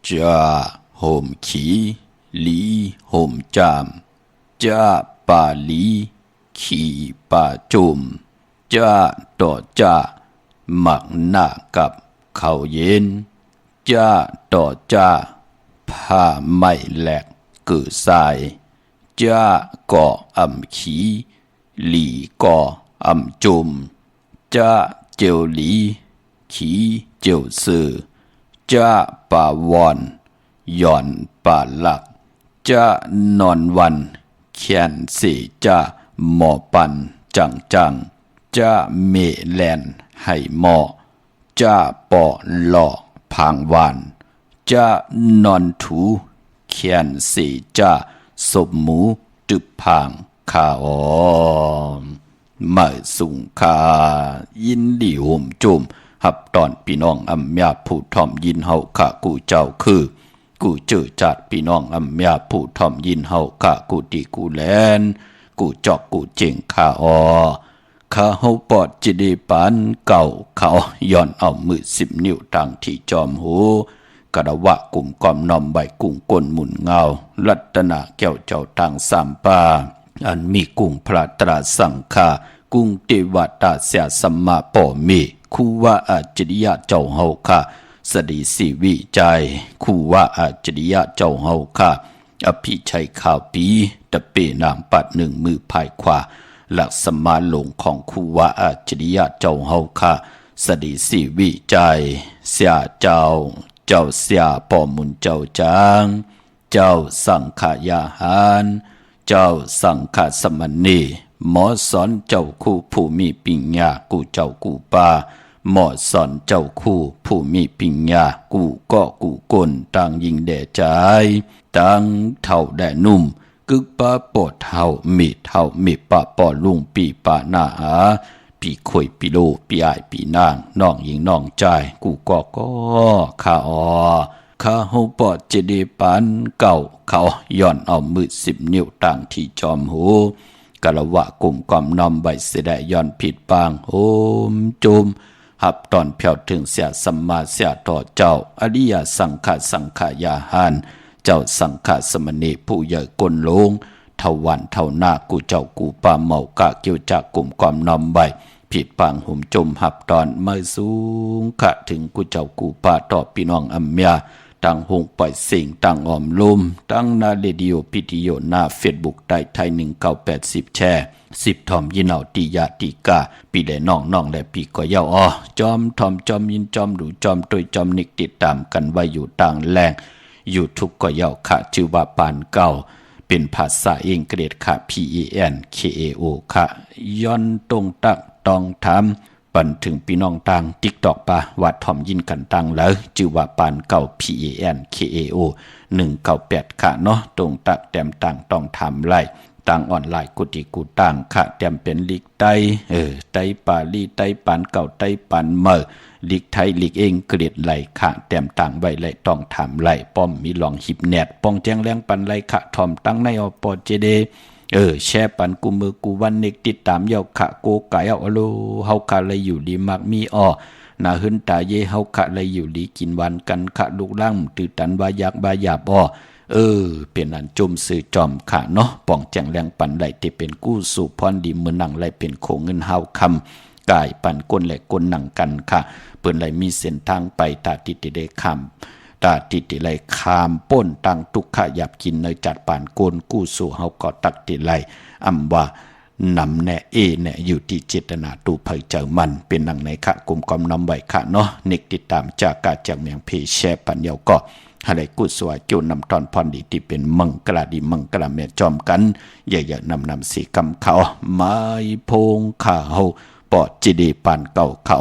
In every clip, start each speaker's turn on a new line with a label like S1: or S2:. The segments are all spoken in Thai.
S1: จะห่มขีหลีห่มจามจะปาหลีขีปาจุมจะต่อจะหมักหน้ากับข้าวเย็นจะต่อจะผ้าไม่แหลกกือทรายจะก่ออ่ำขีหลีก่ออ่ำจุมจะเจียวหลีขีเจียวสือจะป่าวอนหย่อนป่าหลักจะนอนวันเขียนเสจะหมอปันจังจะเมแลนให้หมอจะปอหล่อพางวานจะนอนถูเขียนเสจะ สมหมูจึบผ่างข้าอมเมื่อสุงคายินดีห่มจุ่มหับตอนพี่น้องอำยาผู้ทอมยินเฮาข้ากูเจ้าคือกูเจอจัดพี่น้องอำยาผู้ทอมยินเฮาข้ากูดีกูแลนกูจอกกูเจงข้าอข้าเฮาปอดจิดีปานเก่าเขาย้อนเอามือ10 นิ้วตั้งที่จอมหูกระวะกลุ่มกอมนอมใบกุ้งก้นหมุนเงารัตนาแก้วเจ้าทางสามป่าอันมีกุ้งพระตราสังฆากุ้งเทวตาเสียสัมมาป่อมีคูว่าอาจริยะเจ้าเฮาค่ะสดีสีวิจัยคูว่าอาจริยะเจ้าเฮาค่ะอภิชัยข่าวปีตะเปนามปัดหนึ่งมือภายขวาหลักสมาหลงของคูว่าอาจริยะเจ้าเฮาค่ะสดีสีวิจัยเสียเจ้าเสียป่อมุนเจ้าจางเจ้าสังขยาหารเจ้าสังฆสมณีหมอสอนเจ้าคู่ผู้มีปิญญากูเจ้ากูปาหมอสอนเจ้าคู่ผู้มีปิญญากูก็กูกลต่างยิงแด่ใจต่างเท่าแด่นุ่มกึกปะปอดเท่ามีปะปอลุงปีปะหน้าหาปีข่อยปีโลปีอายปีนางน้องยิงน้องใจกูก็ข้าข้าเฮาปอดเจดีปานเก่าเขาย้อนเอามือ10 นิ้วตั้งที่จอมหูกะละวะกลุ่มกอมนอมใบเสดย้อนผิดปางโอมจุมหับตอนเพียวถึงเสียสัมมาเสียต่อเจ้าอริยสังขายาหานเจ้าสังฆสมณีผู้ใหญ่กลลงเท่าวันเท่าหน้ากูเจ้ากูปาเมากะเกี่ยวจากกลุ่มกอมนอมใบผิดปางหุ่มจมหับตอนไม่สูงขะถึงกูเจ้ากูปาต่อพี่น้องอัมยาตั้งหงปล่อยสิ่งตั้งออมลมตั้งนาเรดิโอพิธีโยหน้าเฟซบุ๊กได้ไทย1980แชร์10ทอมยินเอาติยาติกาปีแลน้องและปีก็เย้าจอมทอมจอมยินจอมดูจอมตุยจอมนิกติดตามกันไว้อยู่ต่างแรงYouTube ก็เย้าค่ะชื่อว่าปานเก่าเป็นภาษาอังกฤษค่ะ PANKAO ค่ะย้อนตรงตักต้องทำปันถึงพี่น้องต่าง TikTok ปะวัดทอมยินกันตังแล้วชื่อว่าปานเก่า PANKAO 198ค่ะเนาะตรงตักแต้มต่างต้องทำไล่ต่างออนไลน์กุฏิกูต่างค่ะแต้มเป็นลิกไตไตปาลีไตปานเก่าไตปานเมอลิกไทยลิกเองเกลียดไหลค่ะแต้มต่างไว้ไหลต้องทำไหลป้อมมีหลองหิบแนดป้องแจ้งแรงปันไหลค่ะทอมตั้งในอปเจเดแช่ปันกูมือกูวันเนกติดตามเย้าขะโกกายเอาโลเฮาขะเลยอยู่ดีมักมีนาหึนตาเยเฮาขะเลยอยู่ดีกินวันกันขะลูกล่างตื่นตันบายักบาหยาบเป็นอันจุ่มสื่อจอมขะเนาะป้องแจงแรงปันไหลที่เป็นกู้สู่พรดีมือหนังไหลเป็นโขงเงินเฮาคำกายปันก้นและก้นหนังกันค่ะเปิ้นไหลมีเส้นทางไปตาติดได้คำตาติดไหลคามป้นตั้งทุกขะหยับกินในจัดปานโกนกู้สู่เฮาก็ตักติไหลอำว่านำแน่แน่อยู่ที่เจตนาตูเผยเจอมันเป็นหนังในขะกลุ่มกอมนำไว้ค่ะเนาะเนกติดตามจากกาจากเมียงเพแชปันเยาก็อะไรกุศลจูนำตอนพรดีที่เป็นมังกรดีมังกรเมจอมกันอย่าๆนำสีกำเขาไม้พงข่าวปอดจีดีปานเก่าเขา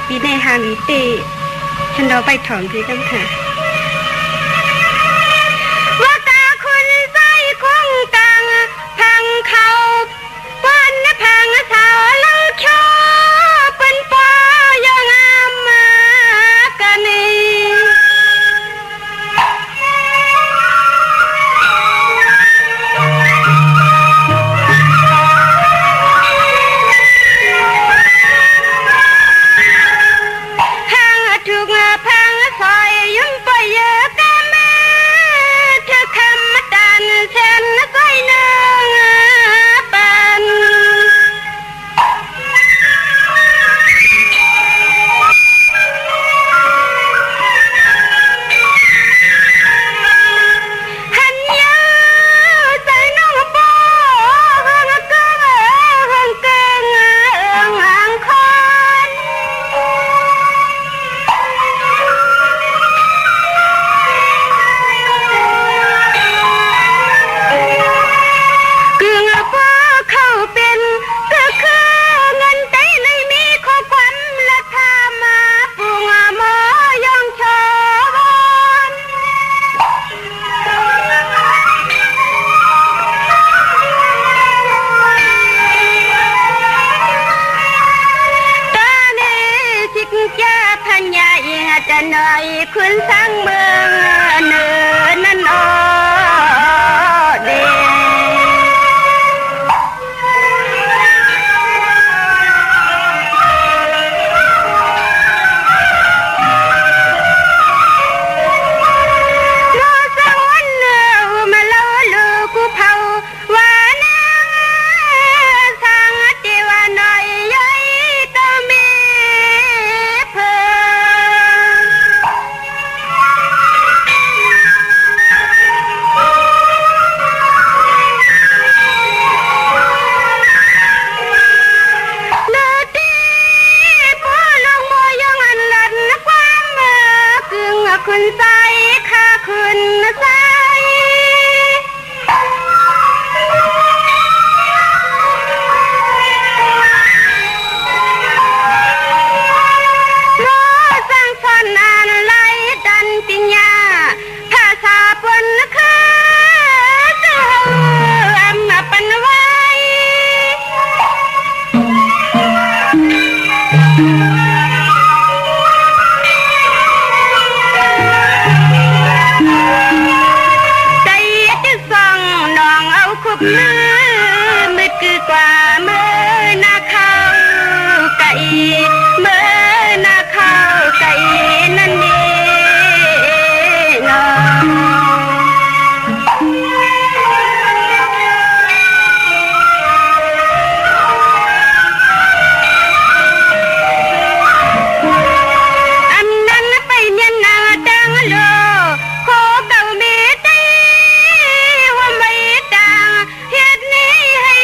S2: ปีในหาวิติฉันเราไปถอนพี่กันค่ะว่าตาคุณใส่คงตังพังเขาวันนพังสาวลังชอเป็นปอยงามมากันนี่พังซอยยุ่งป คืนสร้างเมืองเนินนั่นอเดคุณใจข้าคุณใจโลสังสรรค์อันไหลดันปิญญาภาษาปนคือเจ้าอำนาจปันไว้มืดคือกว่ามือนาข้าวไก่มือนาข้าวไก่นั่นเองอันนั้นไปเนี่ยนาดังโลโคเก่าเมตว่าไม่ดังเฮ็ดนี้ให้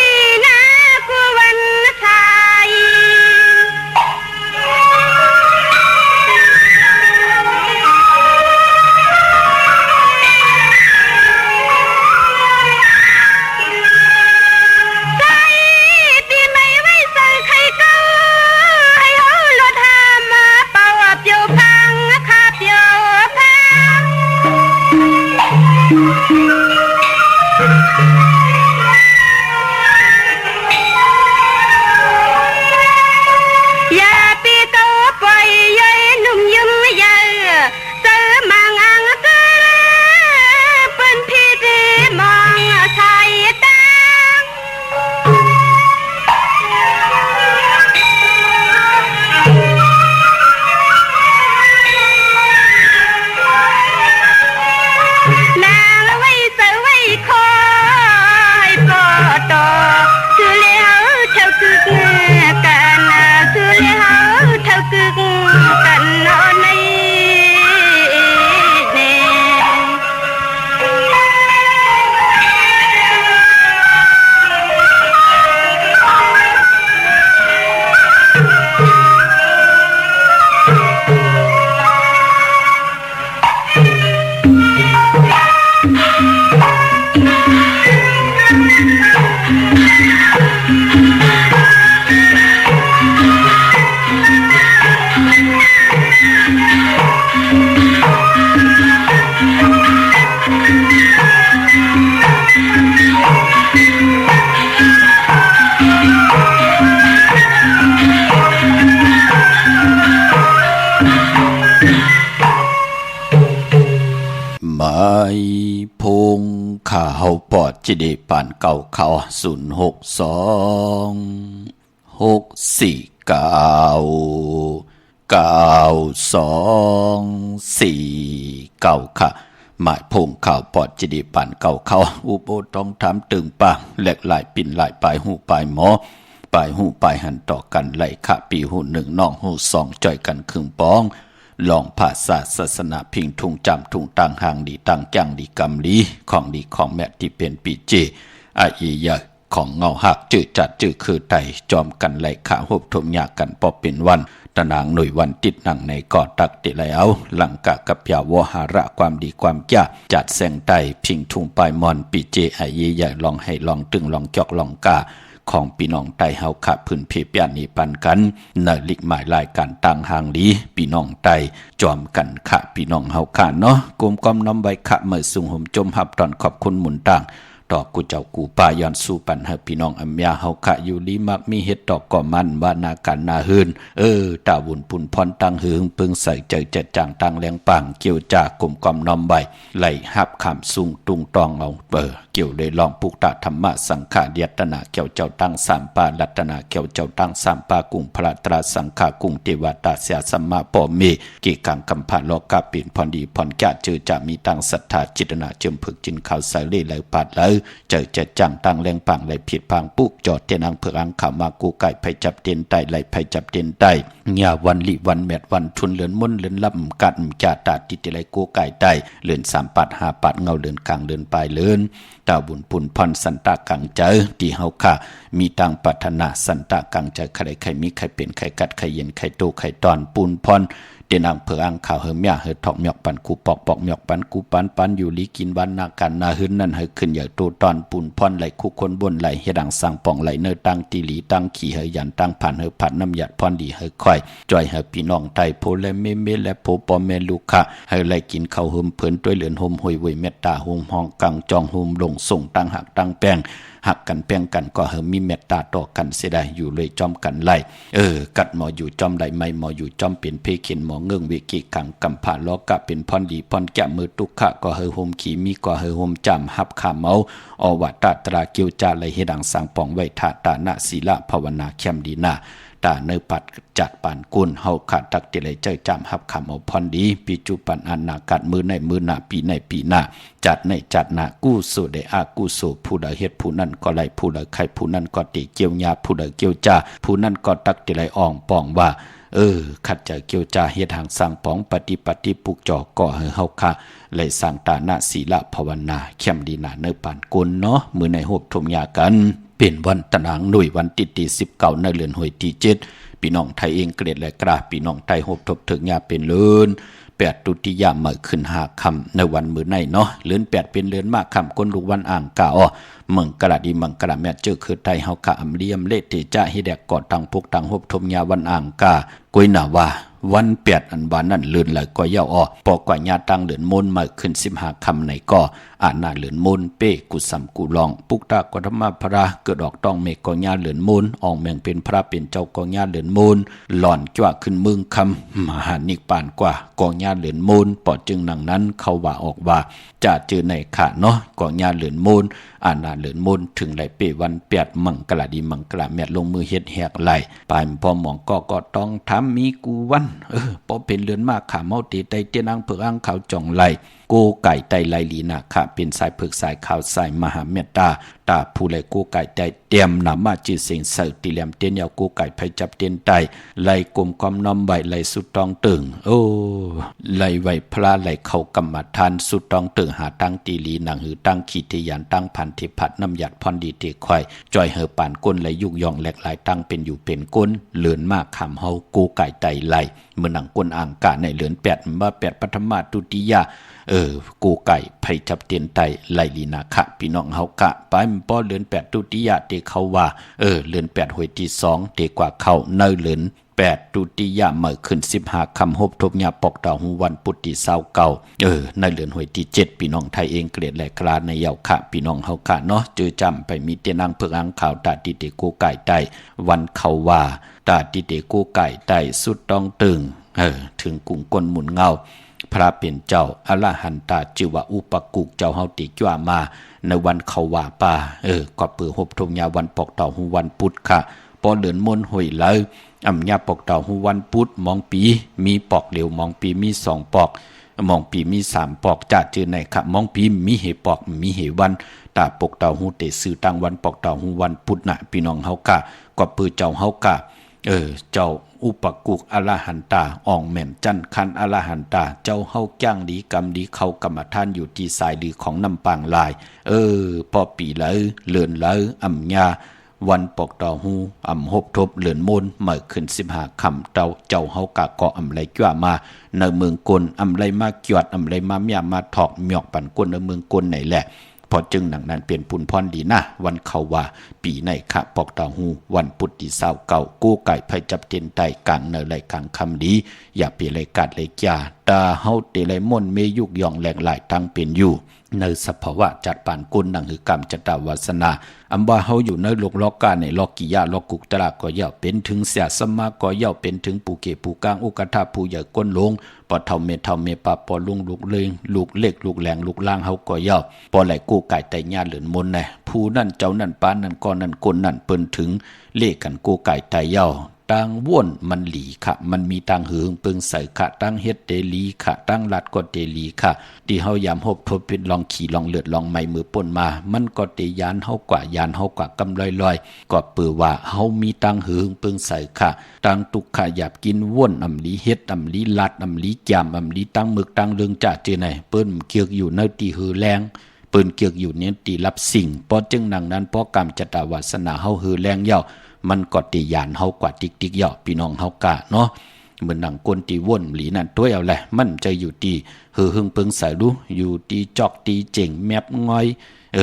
S2: นากูวันชายใจปีไม่ไว้ใส่ใครก็ให้เฮาลดหามาเป่าเปียวพังข้าเปียวพังอย่าปีเก่าปล่อยยัยหนุ่มยิ้มเยอะเจอมังอังก็เปิ้นพี่ดีมองชายตังนางไว้เสไว้คอให้ปอต่อคือแล้วเท่าคึกกันคือแล้วเท่าคึกกันนอนในเน่
S1: ไม้พงข่าวปอดจิเดปานเก่าเขา062464924หมายพงข่าวปอดจิเดปานเก่าเขาอุโบต้องทำตึงปางแหลกหลายปิ่นหลายปลายหูปลายหมอปลายหูปลายหันต่อกันไหลขะปีหูหนึ่งน้องหูสองจ่อยกันครึ่งปองลองภาษาศาสนาพิงทุงจำทุงต่างห่างดีต่างจังดีกำลีของดีของแม่ที่เป็นปีเจอาเอียของเงาหักจืดจัดจืดคือไตจอมกันไหลขาหบทมยากันปอบเป็นวันตะนางหน่วยวันติดหนังในกอดตักติแล้วหลังกะกับยาวหาระความดีความจ้าจัดแสงไตพิงทุงปลายมอนปีเจอาเอียลองให้ลองตึงลองจอกลองกาของพี่น้องไตเฮาขะพื้นเพเปียนีปันกันในลิกหมายรายการต่างห่างลีพี่น้องไตจอมกันขะพี่น้องเฮาขะเนาะกลมกอมน้อมใบขะเมื่อสุงห่มจมหับตอนขอบคุณหมุนต่าง ต่อกูเจ้ากูป่าย้อนสู่ปันเฮพี่น้องอำยาเฮาคะอยู่ลีมักมีเฮ็ดดอกก่อมันว่านาการนาหืนตาบุญปุ่นพรตั้งหึงปึงใส่ใจจัดจางตั้งแรงปังเกี่ยวจากกลมกอมน้อมใบไหลหับขามสูงตุงตองเอาเกี่ยวได้ลองปุกตะธรรมะสังฆาเดียตนาเกี่ยวเจ้าตั้งสามปาลัตนาเกี่ยวเจ้าตั้งสามปากุงพระตราสังฆากุงเทวตาเสียสัมมาปอเมกิกังกัมพาโลกาปิ่นพรดีพรแก่เจอจะมีตั้งศรัทธาจิตนาเจิมผึกจินข่าวใส่เล่ไหลปัดแล้วเจอจะจังตั้งแรงปังไหลผิดพังปุกจอดเตนังเผืองข่าวมากูไก่ไผจับเตียนไตไหลไผจับเตียนไตญาวันลิวันแมดวันทุนเลือนมุ่นเลือนลำกัดจ่าตาติติไหลกูไก่ไตเลือน3 ปัด5 ปัดเงาเลือนกลางเลือนปลายเลือนตาบุญปุ่นพรสันตะกังเจอที่เฮาค่ะมีตังปัฒนาสันตะกังเจอใครใครมีใครเป็นใครกัดใครเย็นใครโตใครตอนปูนพรเดนางเผืออังข่าวเฮมยาเฮทอกหยอกปันกูปอกหยอกปันกูปันอยู่ลีกินวันนาการนาหึนนั่นเฮขึ้นใหญ่โตตอนปูนพรไหลคุคนบนไหลเฮดังสังป่องไหลเนอตั้งตีหลีตั้งขี่เฮยันตั้งผ่านเฮผัดน้ำหยัดพรดีเฮค่อยจอยเฮพี่น้องไทยโพและเมและโพปอแม่ลูกค่ะเฮไหลกินข้าวหมเพิ่นด้วยเหลือนหมหวยเวยเมตตาหมห้องกังจองหมลงส่งตั้งหักตั้งแป้งหักกันแป้งกันก็เฮมีเมตตาต่อกันเสียได้อยู่เลยจอมกันไล่กัดหมออยู่จอมไหลไม่หมออยู่จอมเป็นเพเข็นหมอเงื่องวิกิกังกัมผาล้อกะเป็นพรดีพรแก่มือตุกขะก็เฮโฮมขีมีก็เฮโฮมจำหับขาเมาอวัตตราเกียวจาไหลเฮดังสังปองไว้ทาตานะศีละภาวนาเข้มดีนาตาเนปัดจัดปานกุลเฮาขาดตักติเลยใจจำหับขำเอาพรดีปีจุปันอันนากัดมือในมือหน้าปีในปีหน้าจัดในจัดหน้ากู้สู่ได้อากู้สู่ผู้ใดเฮ็ดผู้นั้นก็ไหลผู้ใดใครผู้นั้นก็ติเกี่ยวยาผู้ใดเกี่ยวจ้าผู้นั้นก็ตักติเลยอ่องป่องว่าขัดจะเกี่ยวจ้าเฮ็ดหางสร้างปองปฏิปุกจอก่อเฮาค่ะเลยสร้างตานะศีละภาวนาเข้มดีนาเนปานกุลเนาะมือในโหบทมยากันเป็นวันตะนางหน่วยวันติ19ในเดือนหวยที่7พี่น้องไทยเองเกรดและกราพี่น้องไทยโหบทบถึงยาเป็นเลือน8ตุติยามมื้อขึ้น5ค่ำในวันมื้อในเนาะเลือน8เป็นเลือนมากค่ำก้นลูกวันอ่างกามังกะดีมังกะแม่เจอคือไทยเฮากะอำเลียมเลติจะฮิแดกกอดตังพวกตังโหบทมยาวันอ่างกากวยหน้าว่าวัน8อันบานนั่นเลือนไหลก็ยาวปอกว่าญาตังเลือนมนมาขึ้น15ค่ำในก็อาณาเลือนมนเป้กุสัมกุลองปุกตากธรรมพระเกิดออกต้องเมฆก็ญาเลือนมนออกแมงเป็นพระเป็นเจ้าก็ญาเลือนมนหล่อนจ้วขึ้นมึงคำมหานิกปานกว่าก็ญาเลือนมนปอดจึงนังนั้นเขาว่าออกว่าจะเจอในขาเนาะก็ญาเลือนมนอาณาเลือนมนถึงไหลเป้วัน8มังกะดีมังกะแม่ลงมือเฮ็ดแหกไหลปายพอหมองก็ต้องทำมีกูวันพอเป็นเลือนมากขาเมาตีไตเตียนางเผือกเขาจ่องไหลโกไก่ไตไหลลีนาค่ะเป็นสายเผือกสายขาวสายมหาเมตตาตาผู้ไหลโกไก่ไตเตรียมนำมาจือเสียงเสติเหลี่ยมเตียนยาวโกไก่ไผจับเตียนไตไหลกลมความน้อมใบไหลสุดตองตึงไหลไว้พระไหลเข้ากรรมฐานสุดตองตึงหาตั้งตีลีนางหือตั้งขีติยานตั้งพันธิพัดน้ำหยัดพรดีเตควายจอยเฮอปานก้นไหลยุกยองแหลกหลายตั้งเป็นอยู่เป็นก้นเลือนมากคำเฮาโกไก่ไตไหลเมื่อหนังก้นอ่างกะในเลือน8มา8ปฐมตุติยากูไก่ไผจับเตียนไตไหลลีนาคะพี่น้องเฮากะไปมันป้อเลือน8ตุติยะเตเขาว่าเลือน8หวยที่2เตกว่าเขาเนเลือน8ตุติยะเมื่อขึ้น15ค่ำหบทบญาปอกดาวหูวันปุตติ29ในเลือนหวยที่7พี่น้องไทยเองเกลียดและกลาในเยาคะพี่น้องเฮากะเนาะเจอจำไปมีเตนางเผือกอังข่าวตาติเตกูไก่ไตวันเขาว่าตาติเตกูไก่ไตสุดต้องตึงถึงกุ้งก้นหมุนเงาพระเป็นเจ้าอรหันตาจิวะอุปกุกเจ้าเฮาติจ้ามาในวันเขาว่าป่าก็เปือหบทงยาวันปอกเต่าหูวันพุธค่ะปอเหลือนมนหวยแล้วอำญาปอกเต่าหูวันพุธมองปีมีปอกเหลวมองปีมี2ปอกมองปีมี3ปอกจะเจอในค่ะมองปีมีเหปอกมีเหวันตาปอกเต่าหูเตสื่อตังวันปอกเต่าหูวันพุธน่ะพี่น้องเฮากะก็เปือเจ้าเฮากะเจ้าอุปกุกอรหันตาอ่องแม่นจันคันอรหันตาเจ้าเฮาจ้างดีกรรมดีเข้ากรรมฐานอยู่ที่สายดีของน้ำปางลายพอปีแล้วเลือนแล้วอำญาวันปอกต่อหูอำหบทบเลือนมนเมื่อขึ้น15ค่ำเจ้าเฮากะเกาะอำไรจ้ามาในเมืองกลอำไรมาเกียดอำไรมาเมียมาถอกหยอกปั่นกลในเมืองกลไหนแหละพอจึงหนังนั้นเปลี่ยนปุนพรดีนะวันเขาว่าปีในค่ะปอกเต่าหูวันพุทธิ29กู้ไก่ไผจับเตียนไตกลางเนไหลกลางคำดีอย่าเปลี่ยนเลยกัดเลยจ้า ตาเฮาเตไลม่นเมยุกย่องแหลกหลายตั้งเป็นอยู่ในสภาวะจัดปานกุลนังหือกรรมจตาวาสนาอันว่าเฮาอยู่ในโลกล้อกาในลอกกิยาลอกกุกตระก็ย่าเป็นถึงเสียสมาก็ย่าเป็นถึงปูเกปูกลางอุกทาผู้ใหญ่ก้นลงปอเท่าเมปาปอลุงลูกเลยลูกเล็กลูกแหลงลูกล่างเฮาก็ย่าปอไหลกู้ไก่ไตญาเหลือนมนแน่ผู้นั่นเจ้านั่นป้านั่นก้อนนั่นก้นนั่นเปิ้นถึงเลขกันกู้ไก่ไตย่าตังว่นมันหลีค่ะมันมีตังหืงปึงใส่ค่ะตังเฮ็ดเตลีค่ะตังลัดก็เตลีค่ะที่เฮายามฮบทบเป็นลองขี่ลองเลือดลองไม้มือป่นมามันก็เตยานเฮากว่ายานเฮากว่ากำลอยก็เปือว่าเฮามีตังหืงปึงใส่ค่ะตังตุกขะหยาบกินว่นอำลีเฮ็ดอำลีลัดอำลีจามอำลีตังมึกตังเรื่องจ่าเจไหนเปิ้นเกียกอยู่ในตีหือแรงเปิ้นเกียกอยู่เนี่ยตีรับสิ่งพอจึงนังนั้นพอกรรมจตาวาสนาเฮาหือแรงเย้ามันก็ตียานเฮากว่าติ๊กๆย่อพี่น้องเฮากะเนาะเหมือนหนังกวนตีว่นหลีนั่นตัวเอาแหละมันจะอยู่ตีหือหึงเปิงใส่ดูอยู่ตีจอกตีเจ๋งแมบง่อยเ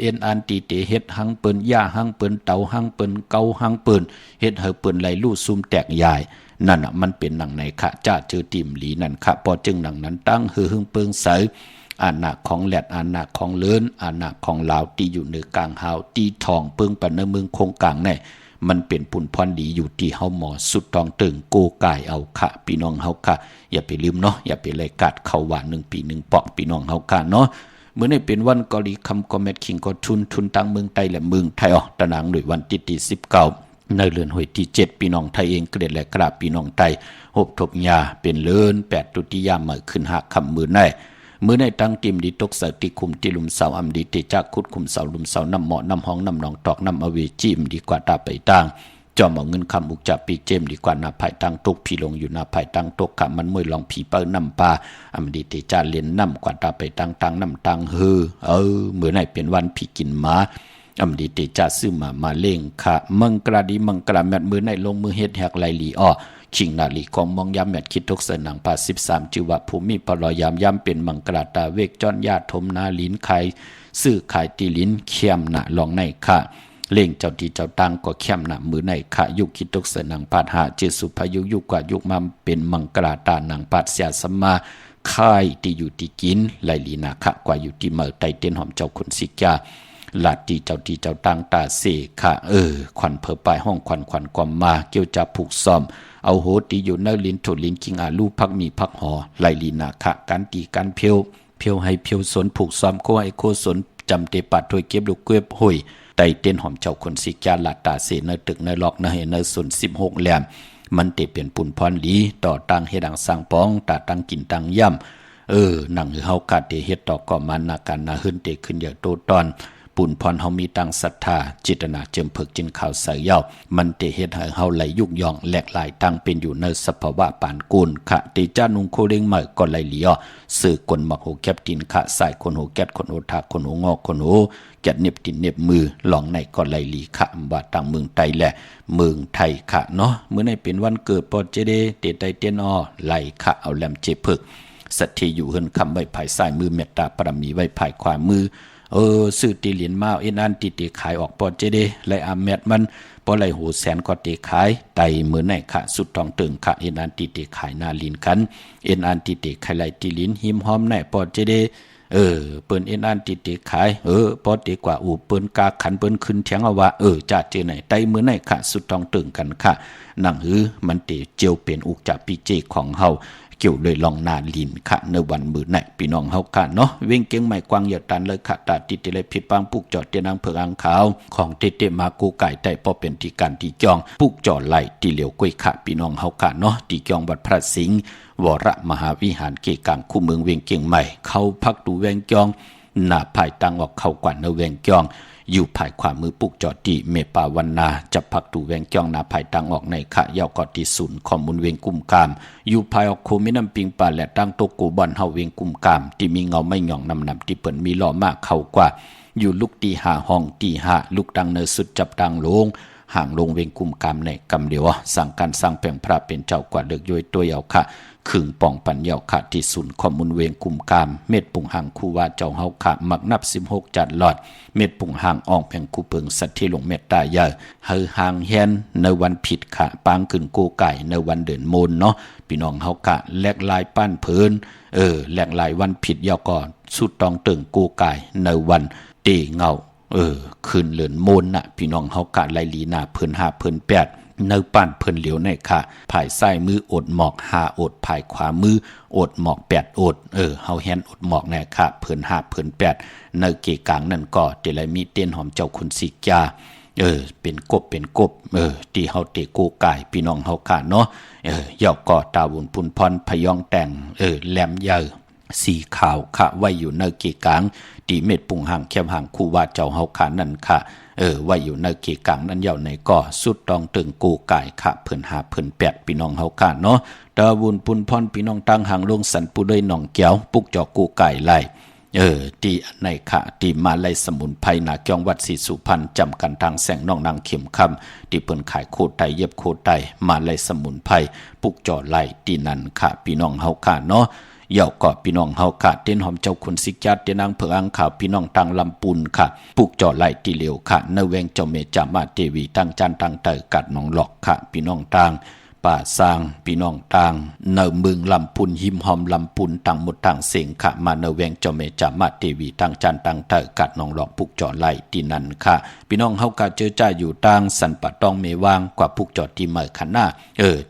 S1: อ็นอันตีเตเฮ็ดหังเปิ้นย่าหังเปิ้นเตาหังเปิ้นเกาหังเปิ้นเฮ็ดเฮอเปิ้นไหลลู่ซุ่มแตกยายนั่นน่ะมันเป็นหนังในคะจ้าเจอติ่มหลีนั่นค่ะพอจึงหนังนั้นตั้งหือหึงเปิงใส่อาณาของแหลดอาณาของเลินอาณาของลาวตีอยู่เหนือกลางหาวตีทองเปิงปันในเมืองคงกลางแน่มันเป็นปุ่นพรดีอยู่ที่เฮาหมอสุดทองตึงโกกายเอาค่ะพี่น้องเฮาค่ะอย่าไปลืมเนาะอย่าไปเลยกัดเข้าหวาน1 ปี 1 ปอกพี่น้องเฮาค่ะเนาะเมื่อนี้เป็นวันกอลีคำกอแมทคิงก็ทุนตั้งเมืองไทยและเมืองไทยตะนางด้วยวันที่19ในเดือนหวยที่7พี่น้องไทยเองเกรดและกราบพี่น้องไทยหบทบยาเป็นเลิน8ตุติยามมื้อขึ้น5ค่ำมื้อในมื้อในตั้งติมดีตกเสติคุมติลุมเสาอำดีติจักคุดคุมเสาลุมเสาน้ำเหมาะน้ำห้องน้ำหนองตอกน้ำอเวจิมดีกว่าตาไปต่างจอมเอาเงินคำอุกจับปีเจมดีกว่านาภายตั้งตกพี่ลงอยู่นาภายตั้งตกขับมันมวยลองผีเปิ้นน้ำปลาอำดีติจาเลียนน้ำกว่าตาไปตั้งน้ำตังมื้อในเป็นวันผีกินหมาอำดีติจาซื้อมาเล่งค่ะมังกราดีมังกราแมดมื้อในลงมือเฮ็ดแหกไหลหลีอ้อชิงนาลีของมองยามแมดคิดทุกเสนังป่า13จิวะภูมิปลอยามยามเป็นมังกราตาเวกจอนญาติทมนาลิ้นไข่ซื้อขายตีลิ้นเขียมหน้าลองในค่ะเล่งเจ้าที่เจ้าตังก็เขียมหน้ามือในค่ะยุคคิดทุกเสนังปาดหาเจสุพายุยุกว่ายุคมาเป็นมังกราตานังปาดเสียสมาค่ายที่อยู่ที่กินไหลลีนาค่ะกว่าอยู่ที่เมือไตเต้นหอมเจ้าคนสิกาลาตีเจ้าที่เจ้าตังตาเสค่ะขวัญเพอปลายห้องขวัญกอมมาเกี่ยวจะผูกซ่อมเอาโหตีอยู่ในลิ้นถุลิ้นกิงอาลูพักมีพักหอไหลลีนาคะการตีการเพียวให้เพียวสนผูกซ้อมโคไอโคสนจำเตปัดถวยเก็บลูกเก็บห้ยไตเต้นหอมเจ้าคนสิกาลาตาเสในตึกในล็อกในในส่วน16แหลมมันเตเป็นปุ่นพรลีต่อตังเฮดังสร้างปองตาตังกินตังย่ำหนังเฮากาเตเฮ็ดต่อก็มันนาการนาหึ้นเตขึ้นอย่างโตตอนปุ่นพรเฮามีตังศรัทธาจิตนาเจิมเพิกจินข่าวใส่เย้ามันเตเฮ็ดให้เฮาไหลยุกย่องแหลกหลายตั้งเป็นอยู่ในสภาวะปานกูลคะเตจานุงโคเร่งใหม่ก็ไหลเหลียวสื่อกลมักโหแคบตินคะสายคนโหแกดคนโหทาคนโหงอกคนโหแกดเน็บตินเน็บมือหลองในก็ไหลหลีคะว่าต่างเมืองไทยแหละเมืองไทยคะเนาะมื้อในเป็นวันเกิดปอเจเดเตไตเตียนอไหลคะเอาแหลมเจเพิกสัตย์ที่อยู่เฮินคำไว้ภายซ้ายมือเมตตาปรมีไว้ภายขวามือซื้อตีเหรียญมาเอ็นอันตีขายออกปอเจเดไลอาแมดมันปอไหลหูแสนก็ตีขายไตมือในค่ะสุดทองตึงค่ะเอ็นอันตีขายนาลินกันเอ็นอันตีขายไหลตีลินหิมหอมในปอเจเดเปิ้นเอ็นอันตีขายปอตีกว่าเปิ้นกาขันเปิ้นขึ้นเถียงเอาว่าจ่าเจไหนไตมือในค่ะสุดทองตึงกันค่ะหนังมันเตเจียวเป็นอุกจับปีเจของเฮาเกี่ยวเลยลองนาลินค่ะในวันมือไหนพี่น้องเฮาค่ะเนาะเว้งเก่งใหม่กวางอย่าตันเลยค่ะตาติดเลยผิดปังปุกจอดเตนังเผือกอังขาวของเตมากูไก่ไต่พอเป็นที่การที่จองปุกจอดไหลที่เหลียวก้อยค่ะพี่น้องเฮาค่ะเนาะที่จองวัดพระสิงห์วรมหาวิหารเกกางคู่เมืองเวียงเก่งใหม่เข้าพักดูแวงจองหน้าภายตังออกเข้ากว่าในแวงจองอยู่ภายขวามือปุกจอดที่เมปาวันนาจะพักดูแวงจ้องนาภายตังออกในขะยาวกอที่ศูนย์ข้อมูลเวงกุมกามอยู่ภายออกโคมิน้ำปิงป่าและตั้งโตโกบอนเฮาเวงกุมกามที่มีเงาไม่หย่องนำที่เปิ่นมีล้อมากเข้ากว่าอยู่ลูกตีหาห้องตีหาลูกดังเนสุดจับดังลงห่างลงเวงกุมกามในกำเดียวสั่งการสร้างแปลงพระเป็นเจ้ากว่าเลือกย้อยตัวเอาค่ะ ขึงป่องปันเยาค่ะที่ศูนย์ข้อมูลเวงกุมกามเม็ดปุ่งหางคูว่าเจ้าเฮาค่ะมักนับ16จัดหลอดเม็ดปุ่งหางอ่องแผงคูเปิงสัตว์ที่ลงเม็ดตาใหญ่เฮอหางแฮนในวันผิดค่ะปางขึ้นโกไก่ในวันเดินโมนเนาะพี่น้องเฮาค่ะแลกลายปั้นเพิ่นแลกลายวันผิดเยาก่อนสุดตองตึงโกไก่ในวันเตเงาคืนเลือนโมนน่ะพี่น้องเฮากะไลลีนาเพิ่น5เพิ่น8ในปั่นเพิ่นเหลียวในค่ะภายซ้ายมืออดหมอก5อดภายขวามืออดหมอก8อดเฮาแฮนอดหมอกแน่ค่ะเพิ่น5เพิ่น8ในเกกลางนั่นก็เตละมีเต้นหอมเจ้าคุณสิกาเป็นกบที่เฮาเตโกกายพี่น้องเฮากะเนาะยอกก่อตาวุนพุนพรพยองแต่งแหลมใหญ่สีขาวค่ะไว้อยู่ในเกกลางตีเม็ดปุ่งห่างแคบห่างคู่ว่าเจ้าเฮาขานั่นค่ะไว้อยู่ในเกกลางนั้นเยาในก่อสุดตองตึงกูไก่ค่ะเพิ่น5เพิ่น8พี่น้องเฮาขาเนาะตาวุนปุนพรพี่น้องตั้งห่างลงสันปูด้วยหนองแก้วปุกจอกูไก่ไล่ตีในค่ะตีมาไล่สมุนไพรนาเกียงวัดศรีสุพรรณจำกันทางแสงน้องนางเข็มคำที่เปิ้นขายโคไตเย็บโคไตมาไล่สมุนไพรปุกจอไล่ตีนั่นค่ะพี่น้องเฮาขาเนาะเย่าก็พี่น้องเฮาค่ะเต้นหอมเจ้าคุณสิกจัดเตนางเผืออังข่าวพี่น้องตังลำปุนค่ะปุกจอไล่ตีเหลียวค่ะในเวงเจ้าเมจามาเทวีตั้งจันตั้งเตอกัดน้องหลอกค่ะพี่น้องตังป่าสร้างพี่น้องตังในเมืองลำปุนหิมหอมลำปุนตังหมดตังเสียงค่ะมาในเวงเจ้าเมจามาเทวีตั้งจันตั้งเตอกัดน้องหลอกปุกจอไล่ตีนั่นค่ะพี่น้องเฮาก็เจอจ้าอยู่ตังสันปะตองเมวางกว่าปุกจอที่เมื่อขันหน้า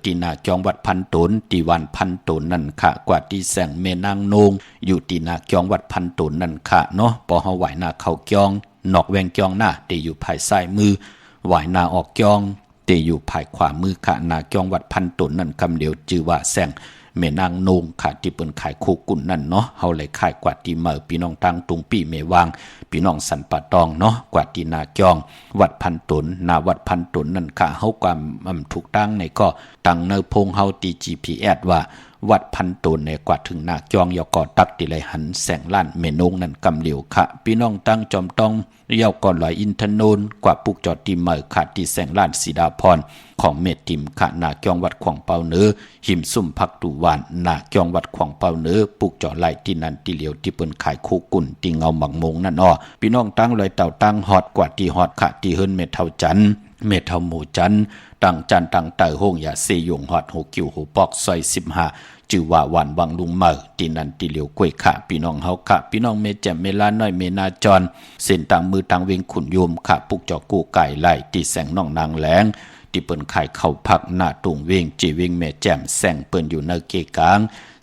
S1: ตีนาจองวัดพันตนตีวันพันตนนั่นค่ะกว่าที่แสงเมนางนงอยู่ตีนาจองวัดพันตนนั่นค่ะเนาะปอเฮาไหวนาเขาจองนอกแวงจองหน้าตีอยู่ภายซ้ายมือไหวนาออกจองตีอยู่ภายขวามือค่ะนาจองวัดพันตนนั่นคำเดียวจื่อว่าแสงเมนางนงค่ะที่เปิ้นขายโคกุ่นนั่นเนาะเฮาเลยขายกว่าที่เมื่อพี่น้องตังตุงปี้เมวางพี่น้องสันปะตองเนาะกว่าที่นาจองวัดพันตนนาวัดพันตนนั่นค่ะเฮาความถูกตั้งในก็ตั้งเนพงเฮาตี GPS ว่าวัดพันตนในกว่าถึงนาจองยอก่อตักติเลยหันแสงล้านเมนงนั่นกำเหลียวค่ะพี่น้องตั้งจอมต้องเยาก่อนลอยอินทนนกว่าปุกจอดที่เมื่อค่ะที่แสงล้านสีดาพรของเมติมค่ะนาจองวัดขวางเปาเนื้อหิมซุ่มพักตูวานนาจองวัดขวางเปาเนื้อปุกจอดไหลที่นันที่เหลียวที่เปิ้นขายโคกุ่นที่เงาหมักมงนั่นอ้อพี่น้องตั้งลอยเต่าตั้งฮอดกว่าที่ฮอดค่ะที่เฮิรนเมเท่าจันเมเท่าหมู่จันตั้งจันตั้งเต่าห้องอย่าเสยงฮอดหูกิ่วหูปอกซอย15จื่อว่าวันวังลุงเมื่อที่นันที่เหลียวกล้วยค่ะพี่น้องเฮาค่ะพี่น้องเมแจ่มเมลาน้อยเมนาจรเส้นต่างมือต่างเวงขุนโยมค่ะปุกจอกูไก่ไล่ที่แสงน้องนางแหลงที่เปิ้นขายเข้าพักหน้าตุงเวงจีเวงแม่แจ่มแสงเปิ้นอยู่ในเกกลาง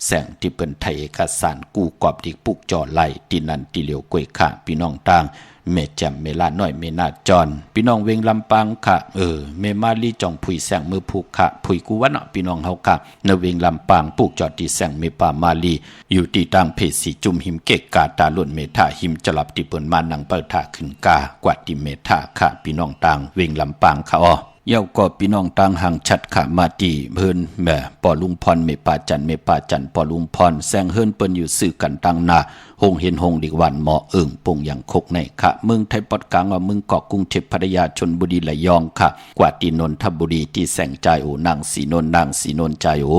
S1: แสงที่เปิ้นไทยเอกสารกู้กอบที่ปุกจอไล่ที่นันที่เหลียวกล้วยค่ะพี่น้องต่างเมแจ่มเมลาน้อยเมนาจรพี่น้องเวงลำปางค่ะเมมาลีจ่องผุยแสงมือผูกค่ะผุยกูวะเนาะพี่น้องเฮาค่ะในเวงลำปางปุกจอที่แสงเมปามาลีอยู่ที่ตั้งเพศสีจุ่มหิมเกกกาตาลุ่นเมธาหิมจลับที่เปิ้นมานังเปิดท่าขึ้นกากว่าที่เมธาค่ะพี่น้องต่างเวงลำปางค่ะอ้อเย้าก็พี่น้องต่างห่างชัดค่ะมาตีเพิ่นแม่ปอลุงพรเมปาจันปอลุงพรแสงเฮิรนเปิ้นอยู่ซื้อกันตั้งนาหงเห็นหงดิกวันหมอเอิงปงอย่างคกในค่ะเมืองไทยปอดกลางว่าเมืองเกาะกรุงเทพพัทยาชลบุรีระยองค่ะกว่าที่นนทบุรีที่แสงใจโอนางสีนนใจโอ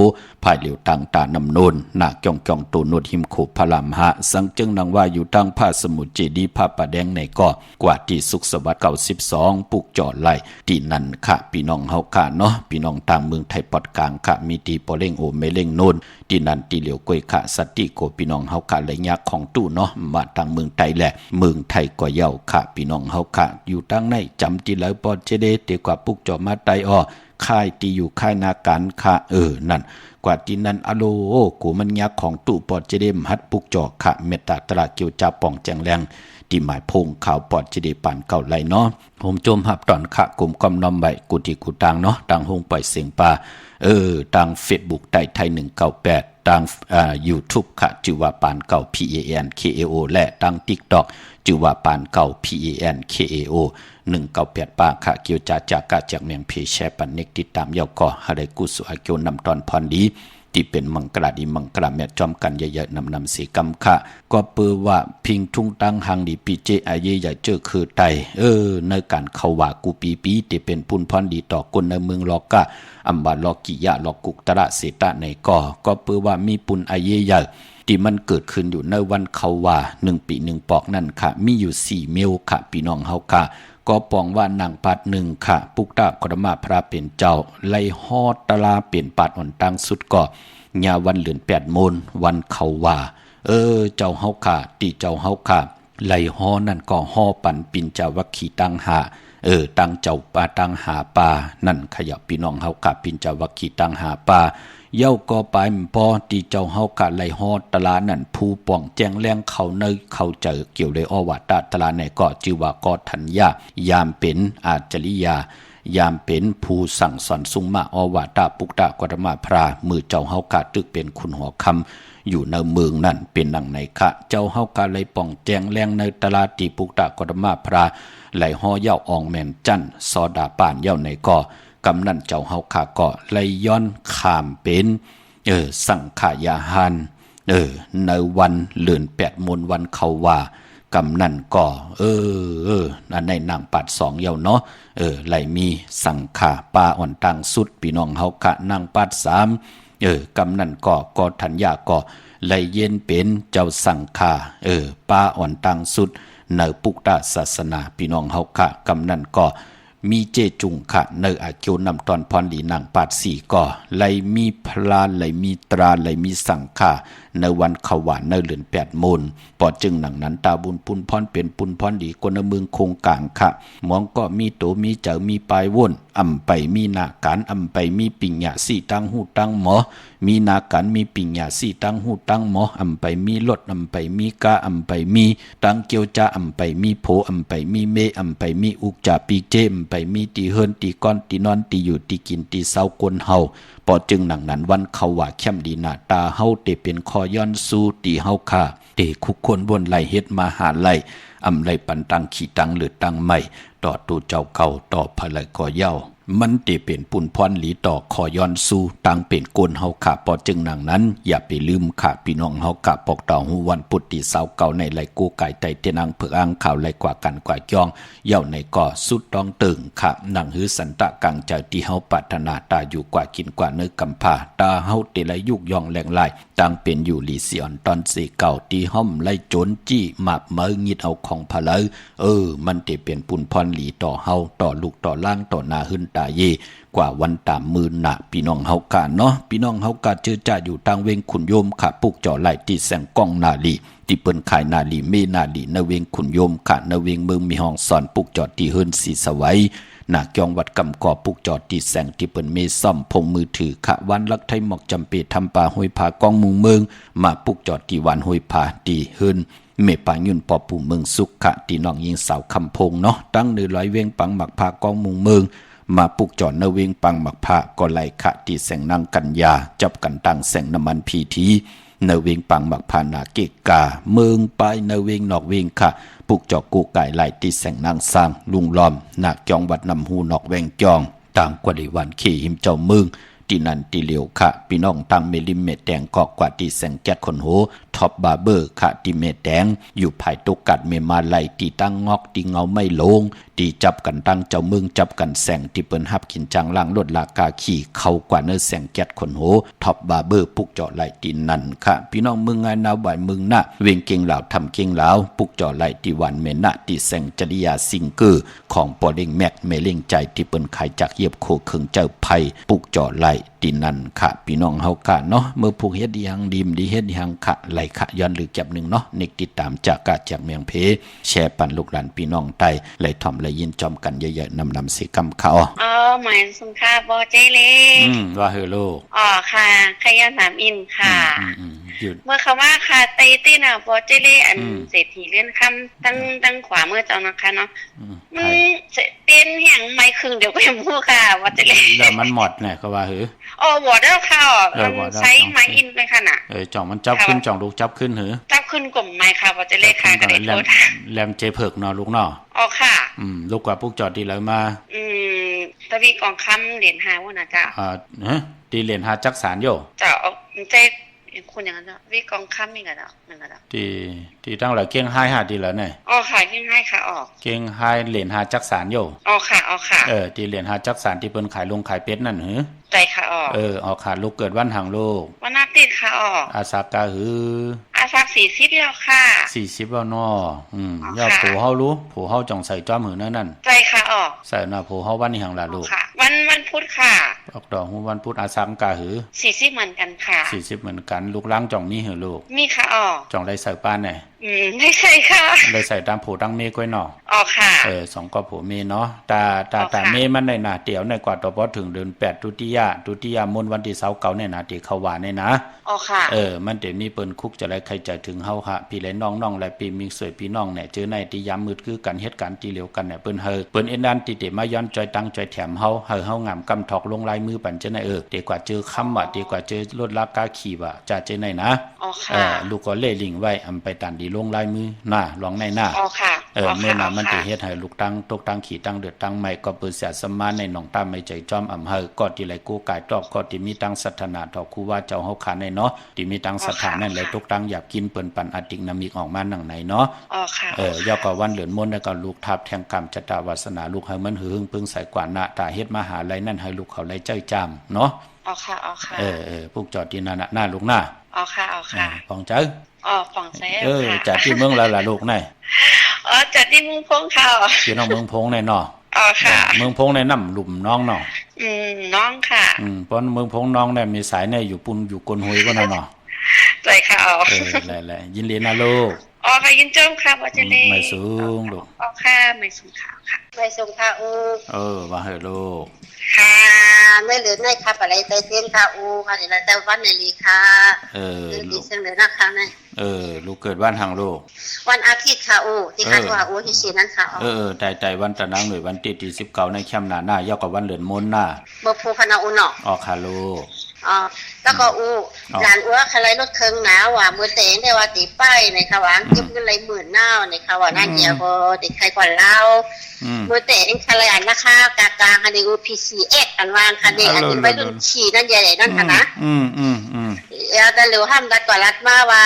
S1: ภายเหลียวต่างตานำโนนนาจองตูนดหิมโขพระรามหะสังจึงนางว่าอยู่ตั้งผ้าสมุทรเจดีผ้าป่าแดงในก็กว่าที่สุขสวัสดิ์92ปุกจอดไล่ที่นั่นค่ะพี่น้องเฮาค่ะเนาะพี่น้องต่างเมืองไทยปอดกลางค่ะมีตีปอเล่งโอเมเล่งโนนที่นั่นที่เหลียวกวยค่ะสติโกพี่น้องเฮาค่ะและยักษ์ของตู้เนาะมาทางเมืองไทยแหละเมืองไทยก็เย้าค่ะพี่น้องเฮาค่ะอยู่ตั้งในจำที่แล้วปอเจเดเตกว่าปุกจอมาไตอ้อค่ายที่อยู่ค่ายนาการค่ะนั่นกว่าที่นั้นอโลกูมันยักษ์ของตู้ปอเจเดมหัดปุกจอค่ะเมตตาตราเกียวจ่าป่องแจงแรงที่หมายพงข่าวปอดเจเดปานเก่าไหลเนาะผมโจมหับตอนค่ะกลุ่มกำนอมใบกุฏิกุตังเนาะต่างหงปล่อยเสียงปลาต่าง Facebook ไทย198ต่างYouTube ค่ะชื่อว่าปานเก่า PANKAO และต่าง TikTok ชื่อว่าปานเก่า PANKAO 198ปาค่ะเกี่ยวจากกะจากเมียงเพแชปันเนกติดตามยาวก่อหาได้กุศลเกี่ยวนำตอนพรดี ที่เป็นมังกรดีมังกรแม่จอมกันเยอะๆนำสีกำค่ะก็เปือว่าพิงทุ่งตั้งหังดีปีเจอาเยใหญ่เจอคือไตในการเขาว่ากูปีที่เป็นปุนพรดีต่อคนในเมืองลอกะอัมบาลอกิยะลอกุกตระเสตะในก็เปือว่ามีปุนอาเยใหญ่ที่มันเกิดขึ้นอยู่ในวันเขาว่า1 ปี1ปอกนั่นค่ะมีอยู่4 เมลค่ะพี่น้องเฮาค่ะก็ปองว่านางปัด1ค่ะปุกตะกรมาพระเป็นเจ้าไล่ฮอดตลาเปลี่ยนปัดอ่อนตังสุดก็ญาวันเหลือน8 โมงวันเขาว่าเจ้าเฮาค่ะตีเจ้าเฮาค่ะไล่ฮอนั่นก็ฮอปั่นปินเจ้าวัคคีตั้งหาตั้งเจ้าป่าตั้งหาป่านั่นขยับพี่น้องเฮาค่ะปินเจ้าวัคคีตั้งหาป่าเย้าก็ไปพอตีเจ้าเฮากะไลฮอตลานั่นผู้ป่องแจ้งแรงเขาเนยเขาเจอเกี่ยวเลยอวตารตลาในก็ชื่อว่าก็ทัญญายามเป็นอาจริยายามเป็นผู้สั่งสอนสุงมาอวตารปุกตะกรมาพรามือเจ้าเฮากะตึกเป็นคุณหัวคำอยู่ในเมืองนั่นเป็นดังไหนคะเจ้าเฮากะไลป่องแจ้งแรงในตลาตีปุกตะกรมาพราไลฮอเย้าอองแม่นจันซอดาป่านเย้าในก็กำนันเจ้าเฮาขาก็ไลย้อนข้ามเป็นสังขายาหานในวันเลือน8 โมงวันเขาว่ากำนันก็ในนางปัด2เยาเนาะไลมีสังขาปาอ่อนตังสุดพี่น้องเฮาขะนางปัด3กำนันก็ทัญญาก็ไลเย็นเป็นเจ้าสังขาปาอ่อนตังสุดในปุกตะศาสนาพี่น้องเฮาขะกำนันก็มีเจจุงค่ะในอาเกียวนำตอนพรหลีนางปาด4ก็ไลมีพลาไลมีตราไลมีสังฆาในวันขวานในเดือน8 โมงปอจึงหนังนั้นตาบุญปุนพรเป็นปุนพรดีกวนเมืองคงกลางค่ะมองก็มีโตมีเจอมีปลายว่นอำไปมีนาการอำไปมีปิญญาสี่ตั้งหูตั้งหมอมีนาการมีปิญญาสี่ตั้งหูตั้งหมออำไปมีรถอำไปมีกาอำไปมีตั้งเกียวจ้าอำไปมีโผอำไปมีเมอำไปมีอุกจ่าปีเจมไปมีตีเฮินตีก้อนตีนอนตีอยู่ตีกินตีเศร้ากวนเฮาปอจึงหนังนั้นวันเขาว่าเข้มดีหน้าตาเฮาเตเป็นคอย้อนสู้ตีเฮาค่ะเตคุกคนบนไหลเฮ็ดมาหาไหลอำไหลปันตังขี้ตังหรือตังใหม่ต่อตูเจ้าเก่าต่อพะไหลก่อเย้ามันเตเป็นปุ่นพรหลีต่อคอย้อนสู้ตังเป็นโกนเฮาค่ะปอจึงหนังนั้นอย่าไปลืมค่ะพี่น้องเฮาค่ะปอกต่อหูวันปุตติเสาเก่าในไหลกูไก่ไตเตนังเผือกอ่างข่าวไหลกว่ากันกว่าย่องเย้าในก่อสุดต้องตึงค่ะหนังหือสันตะกังใจที่เฮาปรารถนาตาอยู่กว่ากินกว่าเนื้อกำพาตาเฮาเตไหลยุกย่องแหลงไหลตังเป็นอยู่หลีเสียนตอนสีเก่าตีห้อมไล่โจนจี้หมาบเมยงิดเอาของพะเลยมันเตเป็นปุ่นพรหลีต่อเฮาต่อลูกต่อล่างต่อนาหึนตาเยกว่าวันตามมือหนาพี่น้องเฮากาเนาะพี่น้องเฮากาเจอจ่าอยู่ทางเวงขุนโยมค่ะปุกจ่อไหลที่แสงก้องนาลีที่เปิ้นขายนาลีเมนาลีนเวงขุนโยมค่ะนเวงเมืองมีห้องสอนปุกจอดที่เฮิรนสีสวัยนาจองวัดกำก่อปุกจอดที่แสงที่เปิ้นเมซ่อมพงมือถือค่ะวันลักไทยหมอกจำเปทำป่าห้วยผากองมุงเมืองมาปุกจอดที่วันห้วยผาที่เฮิรนเมปายุ่นปอปู่เมืองสุขค่ะที่น้องยิงสาวคำพงเนาะตั้งเนื้อร้อยเวงปังหมักผากองมุงเมืองมาปุกจอดนเวงปังหมักผ้าก็ไล่ขะที่แสงนางกัญญาจับกันตั้งแสงน้ำมันพีทีนเวงปังหมักผ้านาเกกาเมืองไปนเวงนอกเวงค่ะปุกจอดกูไก่ไล่ที่แสงนางสร้างลุงล้อมนาจองวัดนำหูนอกแวงจองต่างกว่าในวันขี่หิมเจ้าเมืองที่นั่นที่เหลียวค่ะพี่น้องตั้งเมลิมเมแดงก็กว่าที่แสงแก๊สคนโหท็อปบาร์เบอร์ค่ะที่เมแดงอยู่ภายตุกัดเมมาไลที่ตั้งงอกที่เงาไม่ลงที่จับกันตั้งเจ้าเมืองจับกันแสงที่เปิ้นฮับกินจังล่างลดลากาขี่เข้ากว่าเนื้อแสงแก๊สคนโหท็อปบาร์เบอร์ปุกเจาะไหลที่นั่นค่ะพี่น้องเมืองไงนาบ่ายเมืองหน้าเวงเก่งเหล่าทำเก่งเหล่าปุกเจาะไหลที่วันเมนะที่แสงจริยาซิงเกอร์ของปอเด้งแม็กเมเล่งใจที่เปิ้นขายจากเยียบโคเคิงเจ้าไผ่ปุกเจาะไหลที่นั่นค่ะพี่น้องเฮากะเนาะเมื่อผูกเฮ็ดดีหังดีมดีเฮ็ดดีหังค่ะไหลค่ะย้อนหรือจับหนึ่งเนาะนิกติดตามจากกาจากเมียงเพแชร์ปันลูกหลานพี่น้องไตไหลถ่อมไหลยินจอมกันเยอะๆนำสีกำเขา
S2: หมายสุนค่าบอเจเล่
S1: ว่าเฮโล
S2: ค่ะขยันสามอินค่ะเมื่อคำว่าค่ะไตตี้น่ะบอเจเล่อันเศรษฐีเลื่อนคำตั้งขวาเมื่อเจ้านะคะเนาะมันเป็นอย่างไม่คืนเดี๋ยวก็ยังพูดค่ะบอเจเล่
S1: แล้วมันหมดเนี่ยเขาว่า
S2: วอดแล้วค่ะมันใช้ไม้อินเลยค่ะน่ะ
S1: จ่องมันจับขึ้นจ่องลูกจับขึ้น
S2: จับขึ้นกลุ่มไม้ค่ะบอเจเล่ค่ะก็ได้โทษ
S1: แรมเจเพิกเนาะลูกเนาะ
S2: ค่ะ
S1: ลูกกว่าพวกจอดดีแล้วมา
S2: ตะวีกองคำเหรียญ5ว่านะจ๊ะ
S1: ดีเหรียญ5จักสารโย
S2: จ้ะ
S3: ใจคุณอย่างนั้นเนาะวิกองค่ำอีกแล้วนั่นแหละ
S1: ที่ตั้งหลักเก่งไฮหาดีแล้วเนี่ย
S3: อ๋อค่ะยิ่งให้ค่ะออก
S1: เก่งไฮเหรียญหาจักสารอยู่
S3: อ๋อค่ะอ๋อค่ะ
S1: ที่เหรียญหาจักสารที่เปิ้นขายลงขายเป็ดนั่นหือ
S3: ใจค่ะออก
S1: ออกค่ะลูกเกิดวันหังลูก
S3: วันอาทิตย์ค่ะออก
S1: อาสากาหือ
S3: อาสัก40แล้วค่ะ
S1: 40แล้วเนาะย่อผูเฮารู้ผูเฮาจ่องใส่จ้อมหือนั่น
S3: ใจค่ะออก
S1: ใส่หน้าผูเฮาวันนี้หังล่ะลูก
S3: ค่ะวันพุธค่ะ
S1: ออกดอกวันพุธอาสังกาหือ
S3: 40เหมือนกันค่ะ
S1: 40เหมือนกันลูกล้างจ่องมีหือลูก
S3: มีค่ะออก
S1: จ่องได้ใส่ป้านเนี่ย
S3: ไม่ใช่ค่ะ
S1: ได้ใส่ตามผูตั้งเมก้อยเนาะ
S3: อ๋อค่ะ
S1: 2ก็ผูเมเนาะตาเมมันได้น่ะเตี๋ยวในกว่าต่อพอถึงเดือน8ตุติยามนวันที่29เนี่ยนะที่เขาว่าเนี่ยนะ
S3: อ๋อค่ะ
S1: มันเดี๋ยวมีเปิ้นคุกจะไรใครใจถึงเฮาค่ะพี่และน้องๆและปีมีสวยพี่น้องเนี่ยเจอในที่ยามมืดคือกันเหตุการณ์ที่เหลียวกันเนี่ยเปิ้นเปิ้นเอ็นดันติเตมาย้อนจอยตั้งจอยแถมเฮางามกำถอกลงลายมือปั่นเจอในดีกว่าเจอค่ำว่ะดีกว่าเจอรถลากกาขี่ว่ะจะเจอในนะ
S3: อ๋อค่ะ
S1: ลูกก็เล่ลิงไว้อำไปตันดีลงลายมือหน้าลองในหน้า
S3: อ๋อค่ะ
S1: เมื่อน่ะมันสิเฮ็ดให้ลูกตั้งตกตั้งขี่ตั้งเดือดตั้งใหม่ก็เปิดเสียสมานในหนองตามไม่ใจจอมอำก็ที่ไหลกูกายตอบก็ที่มีตั้งศรัทนาต่อครูว่าเจ้าเฮาขาในเนาะที่มีตั้งศรัทธานั่นแหละตกตั้งอยากกินเปิ้นปันอติกนามิกออกมาหนังไหนเนาะ
S3: อ๋อค่ะ
S1: ย่อก็วันเหลือนมนต์แล้วก็ลูกทับแทงกรรมจตวาสนาลูกให้มันหึงพึ่งใส่กว่านะตาเฮ็ดมหาลัยนั่นให้ลูกเขาไหลใจจามเนาะ
S3: อ๋อค่ะอ๋อค่ะ
S1: พวกจอดที่นั่นน่ะหน้าลูกหน้า
S3: อ๋อค่ะอ๋อค่ะ
S1: ปองเจ้า
S3: ปองใจค่ะ
S1: จัดที่เมืองแล้วล่ะลูกไหน
S3: จัดที่เมืองพงค่ะ
S1: พี่น้องเมืองพงในเนาะ
S3: อ๋อค่ะ
S1: เมืองพงในน้ำหลุมน้องเนาะ
S3: น้องค่ะ
S1: เพราะเมืองพงน้องเนี่ยมีสายเนี่ยอยู่ปุ่นอยู่กลหุยก็เนาะ
S3: ใจค่ะ
S1: แหละยินดีนะลูก
S3: ค่ะยินจมค่ะว่าจะเลย
S1: ไม่สูงลูก
S3: ค่ะไม่สูงค่ะไม่สูงค่ะ
S1: ว่าให้ลูก
S3: ค่ะไม่เหลือในครับอะไรเต้นค่ะค่ะเดี๋ยวแต่วันไหนดีค่ะดีเสียงเหลือนะคะใน
S1: ลูกเกิดวันหังลูก
S3: วันอาทิตย์ค่ะที่คาดว่าที่สีนั้นค่ะ
S1: ใจวันตะนังหน่วยวันติด19ในแคมป์หน้าย่อกับวันเหลือนมนหน้า
S3: บ่ภูคณะเนาะ
S1: ค่ะลูก
S3: แล้วก็หลานใครรถเคิงหนาวว่ามือเตงได้ว่าตีป้ายในค่ะว่าเก็บเงินไรหมื่นหน้าในค่ะว่านั่นเดียวพอเด็กใครก่อนเล่ามือเตงใครอ่านราคากลางๆอันนี้PCX อันวางค่ะเด็กอันนี้ไปรุ่นขี่นั่นใหญ่นั่นค่ะนะแต่เหลียวห้ามรัดก่อนรัดมาว่า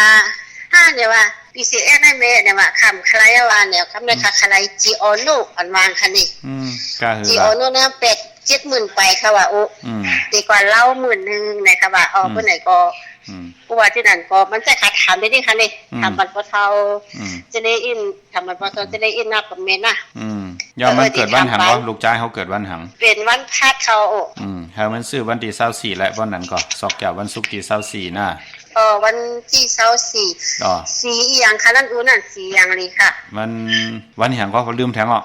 S3: เนี่ยว่าPCX นั่นเนี่ยว่าคำใครว่าเนี่ยคำในค่ะใครจีโอโนอันวางค่ะนี่จีโอโนเนี่ยเป็ด70,000ไปค่ะว่าดีกว่าเล่า10,000ในค่ะว่าเมื่อไหร่ก็กูว่าที่นั่นก็มันจะขาดถามได้ดิค่ะนี่ทำบัตรพอเท่าจะได้อินทำบัตรพอเท่าจะได้อินนับกับเมนนะ
S1: ยอมมันเกิดวันหังวะลูกจ้าเขาเกิดวันหัง
S3: เป็นวันพัดเขา
S1: เฮามันซื้อวันที่24และวันนั้นก็สอกแก้ววันศุกร์ที่24น่ะ
S3: วันที่24สีอย่างค่ะนั่นนั่นสีอย่างเลยค่ะ
S1: วันหังก็ลืมแทงอ่ะ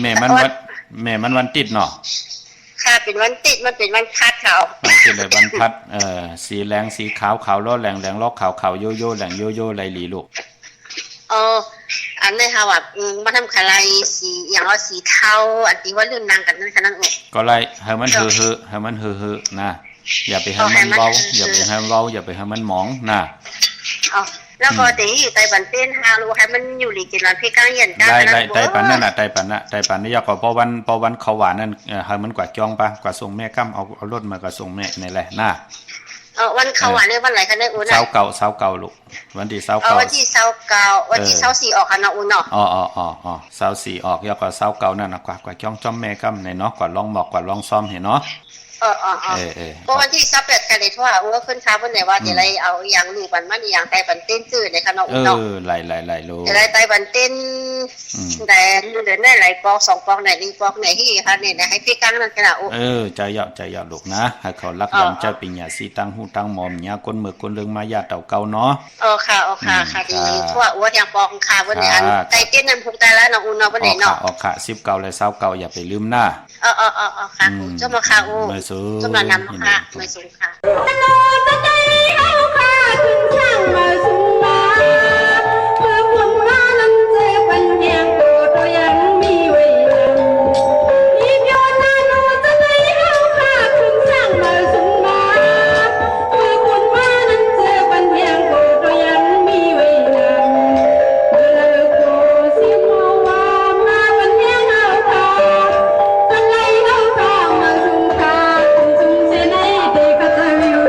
S1: แม่มันวันติดเนาะ
S3: ค่ะเป็นวันติดมันเป็นวันพัดเขา
S1: มันเป็นเลยวันพัดสีแรงสีขาวขาวล้อแรงล้อขาวขาวโยโย่แรงโยโย่ไรหลีลูก
S3: อันนี้ค่ะว่ามาทำอะไรสีอย่างเอาสีเทาอันที่ว่าเรื่องนางกันนั่นค่ะนั่น
S1: ก็ไรให้มันเฮอให้มันเฮอนะอย่าไปให้มันเบาอย่าไปให้มันเบาอย่าไปให้มันหมองนะ
S3: แล้วก็ตีอยู่ไต้ปันเต้นฮาลูให้มันอยู่หลีกินร้านพี่ก้างเย็นก้าง
S1: ได้ไต้ปันนั่นน่ะไต้ปันนี่ยากว่าพอวันเขาหวานนั่นให้มันกว่าจ้องปะกว่าส่งแม่กั้มเอารถมากว่าส่งแม่ในแหละน่ะ
S3: วันเขาหวานเนี่ยวันไหนคะเนี่ยอุ่น
S1: เสาเก่าลูกวันที่เสาเก่า
S3: วันที่เสาเก่าวันที่เสา4ออกค่ะเนาะอุ่นเนาะ
S1: เสา4ออกยากว่าเสาเก่านั่นน่ะกว่าจ้องจอมแม่กั้มในเนาะกว่าลองหมอกกว่าลองซ้อมเห็นเนาะ
S3: ก็วันที่28กันเลยทั่วขึ้นค้าวันไหนว่าจะไรเอาอย่างลูกบันมันอย่างไต้บันเต้นจืดในคณะอุ่นเนาะ
S1: ไหลลูก
S3: จะไรไต้บันเต้นแต่เดือนได้หลายปอก2ปอกไหน1ปอกไหนที่ค่ะเนี่ยให้พี่กังนั่นขนาด
S1: ใจยาวลูกนะให้เขารักยำเจ้าปิญญาสีตั้งหูตั้งหมอมเนี่ยก้นมือก้นเรื่องมายาเต่าเก่าเนาะ
S3: ค่ะดีทั่วอย่างปอกค่ะวันนี้ไต้เต้นนั้นผูกตายแล้วเนาะอุ่นเนาะวันไหนเนาะ
S1: ค่ะ19และ29อย่าไปลืมหน้า
S3: ค่ะเจ้ามาค่ะจะมานำค่ะไม่สูงค่ะตลอดใจเอาค่ะถึงช่างมาสูงมาเมื่อคนว่านั้นเจอปัญญาโกตัวยังมีไว้อีกย้อนนาโนจะได้เอาค่ะถึงช่างมาสูงมาเมื่อคนว่านั้นเจอปัญญาโกตัวยังมีไว้เมื่อโกสิโมว่ามาปัญญาเอาค่ะจะไล่เอาค่ะมาสูงค่ะสูงเสนเด็กก็จะอยู่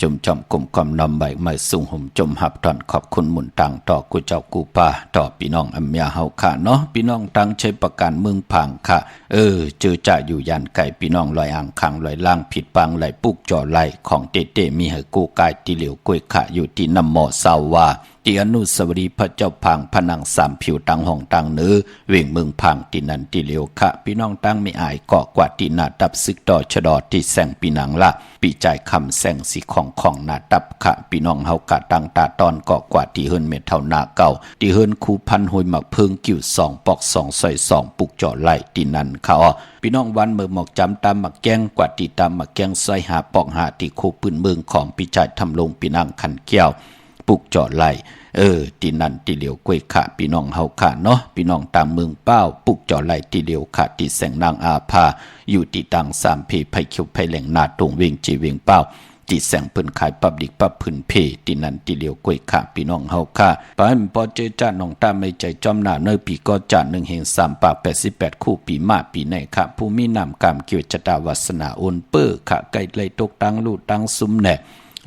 S1: จมจอมกลมกอมนำใบไม้สูงห่มจมหับตอนขอบคุณหมุนตังต่อกูเจ้ากูป่าต่อพี่น้องอัมยาเฮาค่ะเนาะพี่น้องตั้งใช้ประการเมืองผังค่ะเจอจ่าอยู่ยันไก่พี่น้องลอยอ่างคังลอยล่างผิดปังไหลปุกจ่อไหลของเตมีให้กูกายตีเหลียวกล้วยขะอยู่ที่น้ำหมอเศร้าว่าที่อนุสาวรีย์พระเจ้าพังพนังสามผิวตังห้องตังเนื้อเว่งเมืองพังที่นันที่เหลียวขะพี่น้องตั้งไม่อายเกาะกว่าที่นาดับซึกต่อชะดอที่แสงปีนังละปีใจคำแสงสีของนาดับขะพี่น้องเฮากะตังตาตอนเกาะกว่าที่เฮิรนเม็ดเท่านาเก่าที่เฮิรนคูพันหอยหมักเพิงกิ่วสองปอกสองใส่สองปุกจ่อไหลที่นันเขาพี่น้องวันเมื่อหมอกจำตามหมักแกงกว่าที่ตามหมักแกงใส่หาปอกหาที่โคปืนเมืองของปีใจทำลงปีนังขันแก้วปุกจ่อไหลที่นั่นที่เหลียวกล้วยขะพี่น้องเฮาขะเนาะพี่น้องตามเมืองเป้าปุกจ่อไหลที่เหลียวขะที่แสงนางอาภาอยู่ที่ตังสามเพไผเขียวไผแหล่งนาตรงเวงจีเวงเป้าที่แสงเพิ่นขายปับดิกปับพื้นเพที่นั่นที่เหลียวกล้วยขะพี่น้องเฮาขะปานพอเจอจ้าน้องตาไม่ใจจอมหน้าเนอปีก็จาน1แห่ง3ปาก88คู่ปีมาปีไหนขะผู้มีนามกามเกี่ยวจตาวาสนาโอนเป้อขะไก่ไหลตกตังลู่ตังซุ่มแน่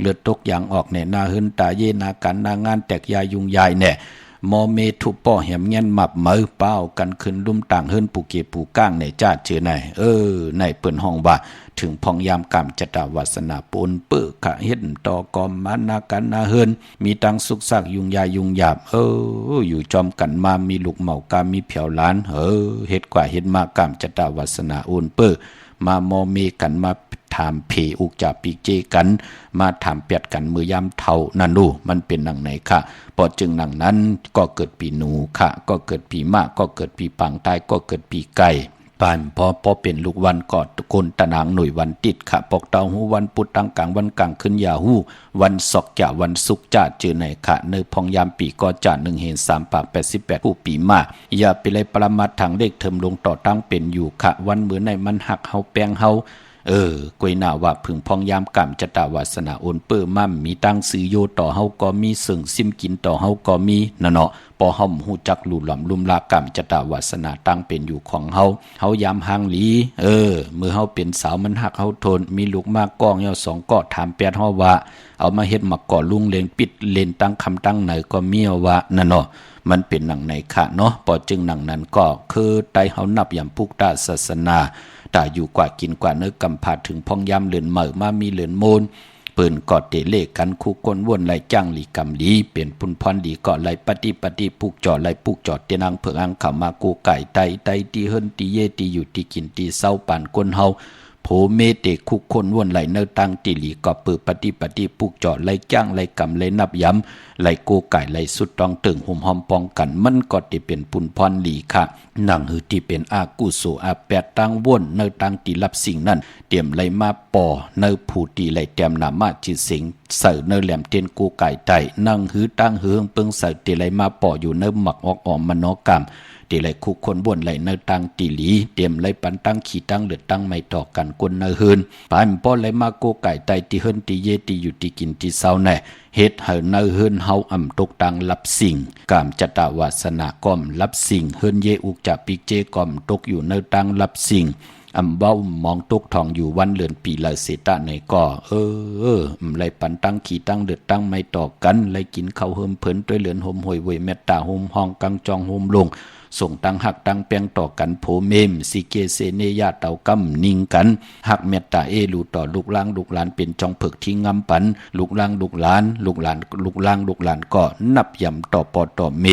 S1: เลือดตกยางออกแน่นาหึนตาเยนาการนางานแตกยายุงยายแน่มอเมทุปป้อแหมเงี้ยนหมับมือเป้ากันขึ้นลุ่มต่างหึนปูเกปูก้างในจ้าเจือไหนในเปิ้นห้องว่าถึงพองยามกรรมจตาวาสนาปนเปื้อขะเฮ็ดต่อกอมมานาการนาหึนมีตังสุกซักยุงยายยุงหยาบอยู่จอมกันมามีลูกเหมากามีเผียวล้านเฮ็ดกว่าเฮ็ดมากรรมจตาวาสนาโอนเปื้อมามอเมกันมาถามเพอุกจาปีเจกันมาถามเปียดกันมือยามเท่านั่นดูมันเป็นหนังไหนค่ะพอจึงหนังนั้นก็เกิดปีหนูค่ะก็เกิดปีมะก็เกิดปีปังตายก็เกิดปีไก่ปานพอเป็นลูกวันกอดคนตะนางหน่วยวันติดค่ะปอกเตาหูวันปุตตังกลางวันกลางขึ้นยาหูวันศอกจ่าวันสุกจ่าเจอไหนค่ะเนอพองยามปีก็จ่า1เห็น3ปาก88ผู้ปีมาอย่าไปเลยปรมาทางเลขเทิมลงต่อตั้งเป็นอยู่ค่ะวันเหมือนในมันหักเฮาแปลงเฮากวยหน้าว่าพึงพองยามกรรมจตาวาสนาโอนเปิ้มั่มมีตั้งซื้อโยต่อเฮาก็มีซึ่งซิมกินต่อเฮาก็มีนั่นเนาะปอเฮาฮู้จักลู่หล่ำลุ่มลากรรมจตาวาสนาตั้งเป็นอยู่ของเฮายามห่างหลีมื้อเฮาเป็นสาวมันหักเฮาทนมีลูกมากก้องยอ2ก็ถามแปดเฮาว่าเอามาเฮ็ดมักก่อลุงเลงปิดเลนตั้งคำตั้งไหนก็มีว่านั่นเนาะมันเป็นหนังในค่ะเนาะพอจึงหนังนั้นก็คือไตเฮานับยามพุกตาศาสนาตาอยู่กว่ากินกว่าเนื้อกำผาถึงพองยามเหลือนเหม่อมามีเหลือนโมนปืนกอดเตเลกันคู่ก้นวนไหลจ้างหลีกำลีเปลี่ยนปุนพรดีก็ไหลปฏิปุกจอดไหลปุกจอดเตนังเผือกอังเข้ามากูไก่ไตตีเฮิรนตีเยตีอยู่ตีกินตีเศร้าปานก้นเฮาโผเมเตคุกคนวนไหลเนื้อตังตีหลีก็ปืปฏิปุกจอดไหลจ้างไหลกำไหลนับย้ำไหลกูไก่ไหลสุดตองตึงหุ่มหอมป้องกันมันก็ที่เป็นปุนพรหลีค่ะนั่งหือที่เป็นอากุโสอาแปดตังวนเนื้อตังตีรับสิ่งนั้นเตรียมไหลมาปอเนื้อผู้ตีไหลเตรียมนามาจิตสิงเสือเนื้อแหลมเตียนกูไก่ไตนั่งหือตั้งหือเปิงเสือตีไหลมาปออยู่เนื้อหมักออกออมมโนกรรมตีไหลคุกคนบนไหลเนื้อตังตีหลีเตรียมไหลปันตั้งขี่ตั้งเลือดตั้งไม่ต่อกันกวนเนื้อหืนปานป้อไหลมากูไก่ไตตีเฮิรนตีเยตีอยู่ตีกินตีเศร้าแน่เฮ็ดให้เนื้อหืนเฮาอ่ำตกตังรับสิ่งกามจตาวาสนาก้อมรับสิ่งเฮิรนเยอุกจะปิกเจก้อมตกอยู่เนื้อตังรับสิ่งอำเบ้ามองตกทองอยู่วันเลือนปีละเสตะในก็ไหลปันตั้งขี่ตั้งเดือดตั้งไม่ต่อกันไหลกินข้าวเฮิมเพิ่นด้วยเลือนหมหวยเวยเมตตาหมห้องกังจองหมลงส่งตั้งหักตั้งแปงต่อกันโผเมมสิเกเสเนยาเต่ากำนิ่งกันหักเมตตาลูต่อลูกล่างลูกหลานเป็นจองผึกที่งำปันลูกล่างลูกหลานลูกหลานลูกล่างลูกหลานก็นับยำต่อปอต่อเม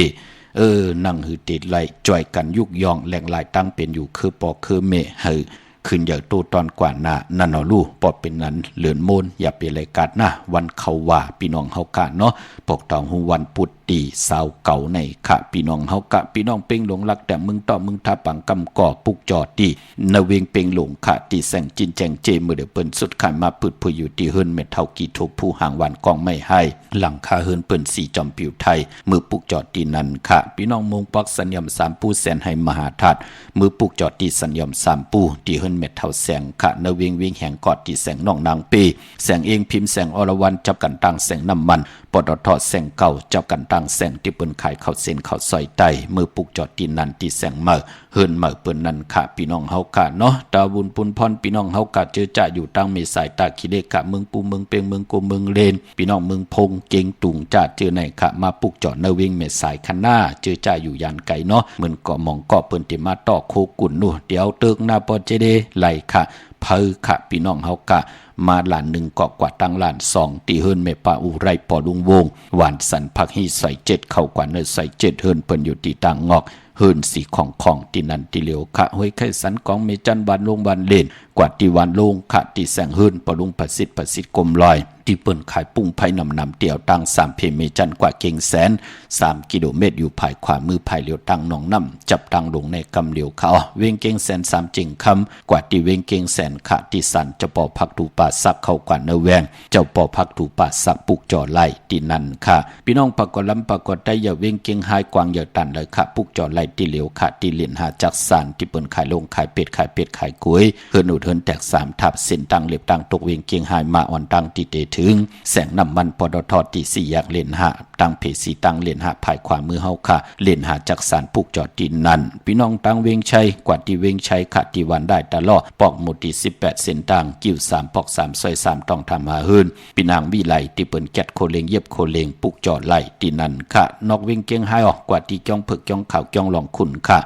S1: นั่งหือติดไหลจ่อยกันยุกยองแหล่งลายตั้งเป็นอยู่คือปอคือเมหือขึ้นอย่างโตตอนกว่านานั่นเนาะลูกปอดเป็นนั้นเหลือนโมนอย่าเปรายกาดนะวันเขาว่าพี่น้องเฮากะเนาะปกตองหูวันปุตตีสาวเก่าในค่ะพี่น้องเฮากะพี่น้องเป่งหลงรักแต่มึงต่อมึงทาปังกำก่อปุกจอดดีนเวงเป่งหลงค่ะตีแสงจินแจงเจมือเดือเปิ้นสุดขันมาปืดผู้อยู่ที่เฮิรนเม็ดเท่ากี่ทุบผู้ห่างวันกองไม่ให้หลังคาเฮิรนเปิ้นสีจอมผิวไทยมือปุกจอดดีนั้นค่ะพี่น้องมงปักสัญญม3ปูแสนให้มหาธาตุมือปุกจอดดีสัญญม3ปูที่เฮิรน เม็ดเท่าแสงขะเนเวงเวงแห่งกอดที่แสงน้องนางปีแสงเองพิมพ์แสงอรวรรณจับกันตั้งแสงน้ำมันปตท.แสงเก่าจับกันตั้งแสงที่เปิ้นขายข้าวเส้นข้าวซอยไตมือปุกจอดตีนันที่แสงเมื่อเฮิรนเมื่อเปิ้นนั่นค่ะพี่น้องเฮากะเนาะตาบุญปุนพรพี่น้องเฮากะเจอจ่าอยู่ตั้งเมสายตาขี้เลกะเมืองปูเมืองเปียงเมืองโกเมืองเลนพี่น้องเมืองพงเก่งตุงจ่าเจอไหนค่ะมาปุกจอดเนเวงเมสายคันหน้าเจอจ่าอยู่ยันไก่เนาะเหมือนเกาะมองเกาะเปิ้นที่มาต่อโคกุ่นนู่เดี๋ยวเติกหน้าปอเจเดไหลค่ะเพอค่ะพี่น้องเฮากะมาหลานหนึ่งเกาะกว่าตั้งหลานสองตีเฮิรนเมปาอุไรปอลุงวงหวานสันพักฮีใส่เจ็ดเข้ากว่าเนใส่เจ็ดเฮิรนเปิ้นอยู่ที่ต่างงอกเฮิรนสีของตีนันตีเหลียวค่ะห้วยไข่สันของเมจันบานลงบานเลนกว่าตีวันลงค่ะตีแสงเฮิรนปอลุงประสิทธิ์กลมลอยที่เปิ้นขายปุ้งไผ่นำเตี่ยวตั้ง3เพเมจันกว่าเก่งแสน3กิโลเมตรอยู่ภายขวามือภายเหลียวตั้งหนองน้ำจับตั้งลงในกำเหลียวเขาเวงเก่งแสน3จิงคำกว่าที่เวงเก่งแสนค่ะที่สันเจ้าปอพักดูป่าซักเข้ากว่าเนแวงเจ้าปอพักดูป่าซักปุกจ่อไล่ที่นั่นค่ะพี่น้องปากกลำปากกได้อย่าเวงเก่งหายกวางอย่าตันเลยค่ะปุกจ่อไล่ที่เหลียวค่ะที่เหรียญหาจักสานที่เปิ้นขายลงขายเป็ดขายกุ้ยเฮิรนอุดเฮิรนแตก3ทับเส้นตั้งเล็บตั้งตกเวงเก่งหายมาอ่อนตั้งที่เตถึงแสงน้ำมันปตท.ที่4แยกเลนหาตั้งเพสีตั้งเลนหาภายขวามือเฮาค่ะเลนหาจักสานปุกจอดดินนั่นพี่น้องตั้งเวงชัยกว่าที่เวงชัยค่ะที่วันได้ตลอดปอกหมดที่18เส้นตั้งกิ้ว3ปอก3ซอย3ต้องทำหาเฮิรนพี่นางวิไลที่เปิ้นแกดโคเลงเย็บโคเลงปุกจอดไล่ที่นั่นค่ะนอกเวงเกียงหายออกกว่าที่จ้องผึกจ้องข่าวจ้องหลองขุนค่ะ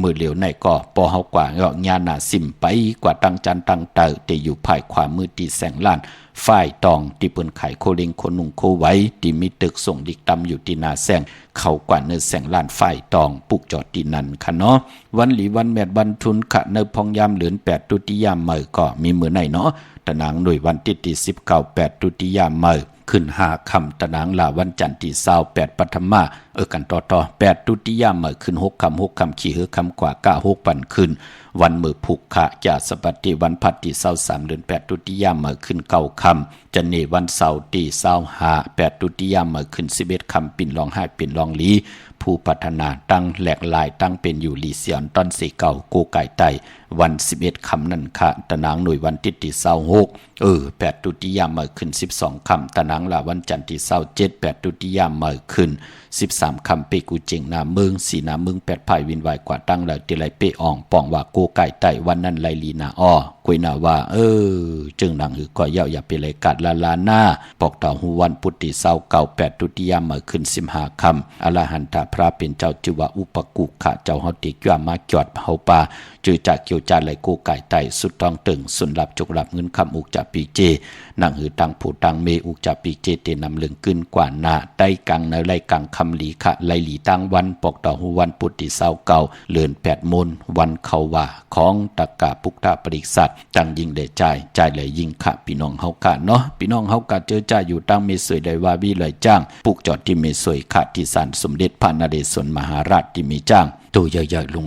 S1: มือเหลียวในก็ปอเฮากว่าก็ญาณาสิมไปกว่าตั้งจันตั้งเตอแต่อยู่ภายขวามือตีแสงล้านฝ่ายตองที่เปิ้นขายโคเลงคนนุ่งโคไว้ที่มีตึกส่งดิกตำอยู่ที่นาแสงเขากว่าเนื้อแสงล้านฝ่ายตองปุกจอดที่นั่นค่ะเนาะวันหลีวันแมดวันทุนขะเนพองยามเหลือน8ตุติยามเมอก็มีมือในเนาะตะนางหน่วยวันที่19 8ตุติยามเมอขึ้น5ค่ำตะนางลาวันจันทร์ที่28ปฐมมากันต่อ8ตุติยามเมอขึ้น6ค่ำขี้เหือค่ำกว่า9 6ปันขึ้นวันมือผูกขะจาสปฏิวันพัดที่23เดือน8ตุติยามเมอขึ้น9ค่ำจันนี่วันเสาร์ที่25 8ตุติยามเมอขึ้น11ค่ำปิ่นรอง5ปิ่นรองลีผู้พัฒนาตั้งแหลกลายตั้งเป็นอยู่ลีเซียนต้นสีเก่าโกไก่ไตวัน11ค่ำนั่นค่ะตะนางหน่วยวันที่268ตุติยามเมอขึ้น12ค่ำตะนางลาวันจันทร์ที่27 8ตุติยามเมอขึ้น13ค่ำเปกูเจงนาเมืองสีนาเมือง8ภายวินวายกว่าตั้งแล้วติไลเปอ่องป่องว่าโกไก่ไตวันนั้นไลลีนาอ้อกุยนาว่าจึงนางหือก็เย่าอย่าไปเลยกัดลาหน้าปอกต่อหูวันพุทธิ29 8ตุติยามเมอขึ้น15ค่ำอรหันตพระเป็นเจ้าชื่อว่าอุปกุขะเจ้าเฮาติจ้ามาจอดเฮาป่าจือจากเกี่ยวจานไหลโกไก่ไตสุดทองตึงสุนหลับจุกหลับเงินคำอุกจะปีเจนางหือตังผู้ตังเมอุกจะปีเจเตนำเลืองกึนกว่านาได้กังในไรกังคำหลีขะไลหลีตั้งวันปอกต่อหูวันพุทธิ29เลือน8มนวันเขาว่าของตะกะปุกตาปริษัทตั้งยิงได้จ่ายเลยยิงขะพี่น้องเฮากะเนาะพี่น้องเฮากะเจอจ่าอยู่ตั้งเมสวยได้ว่าวิเลยจ้างปุกจอดที่เมสวยขะที่ศาลสมเด็จพระนเรศวรมหาราชที่มีจ้างตัวใหญ่ๆลุง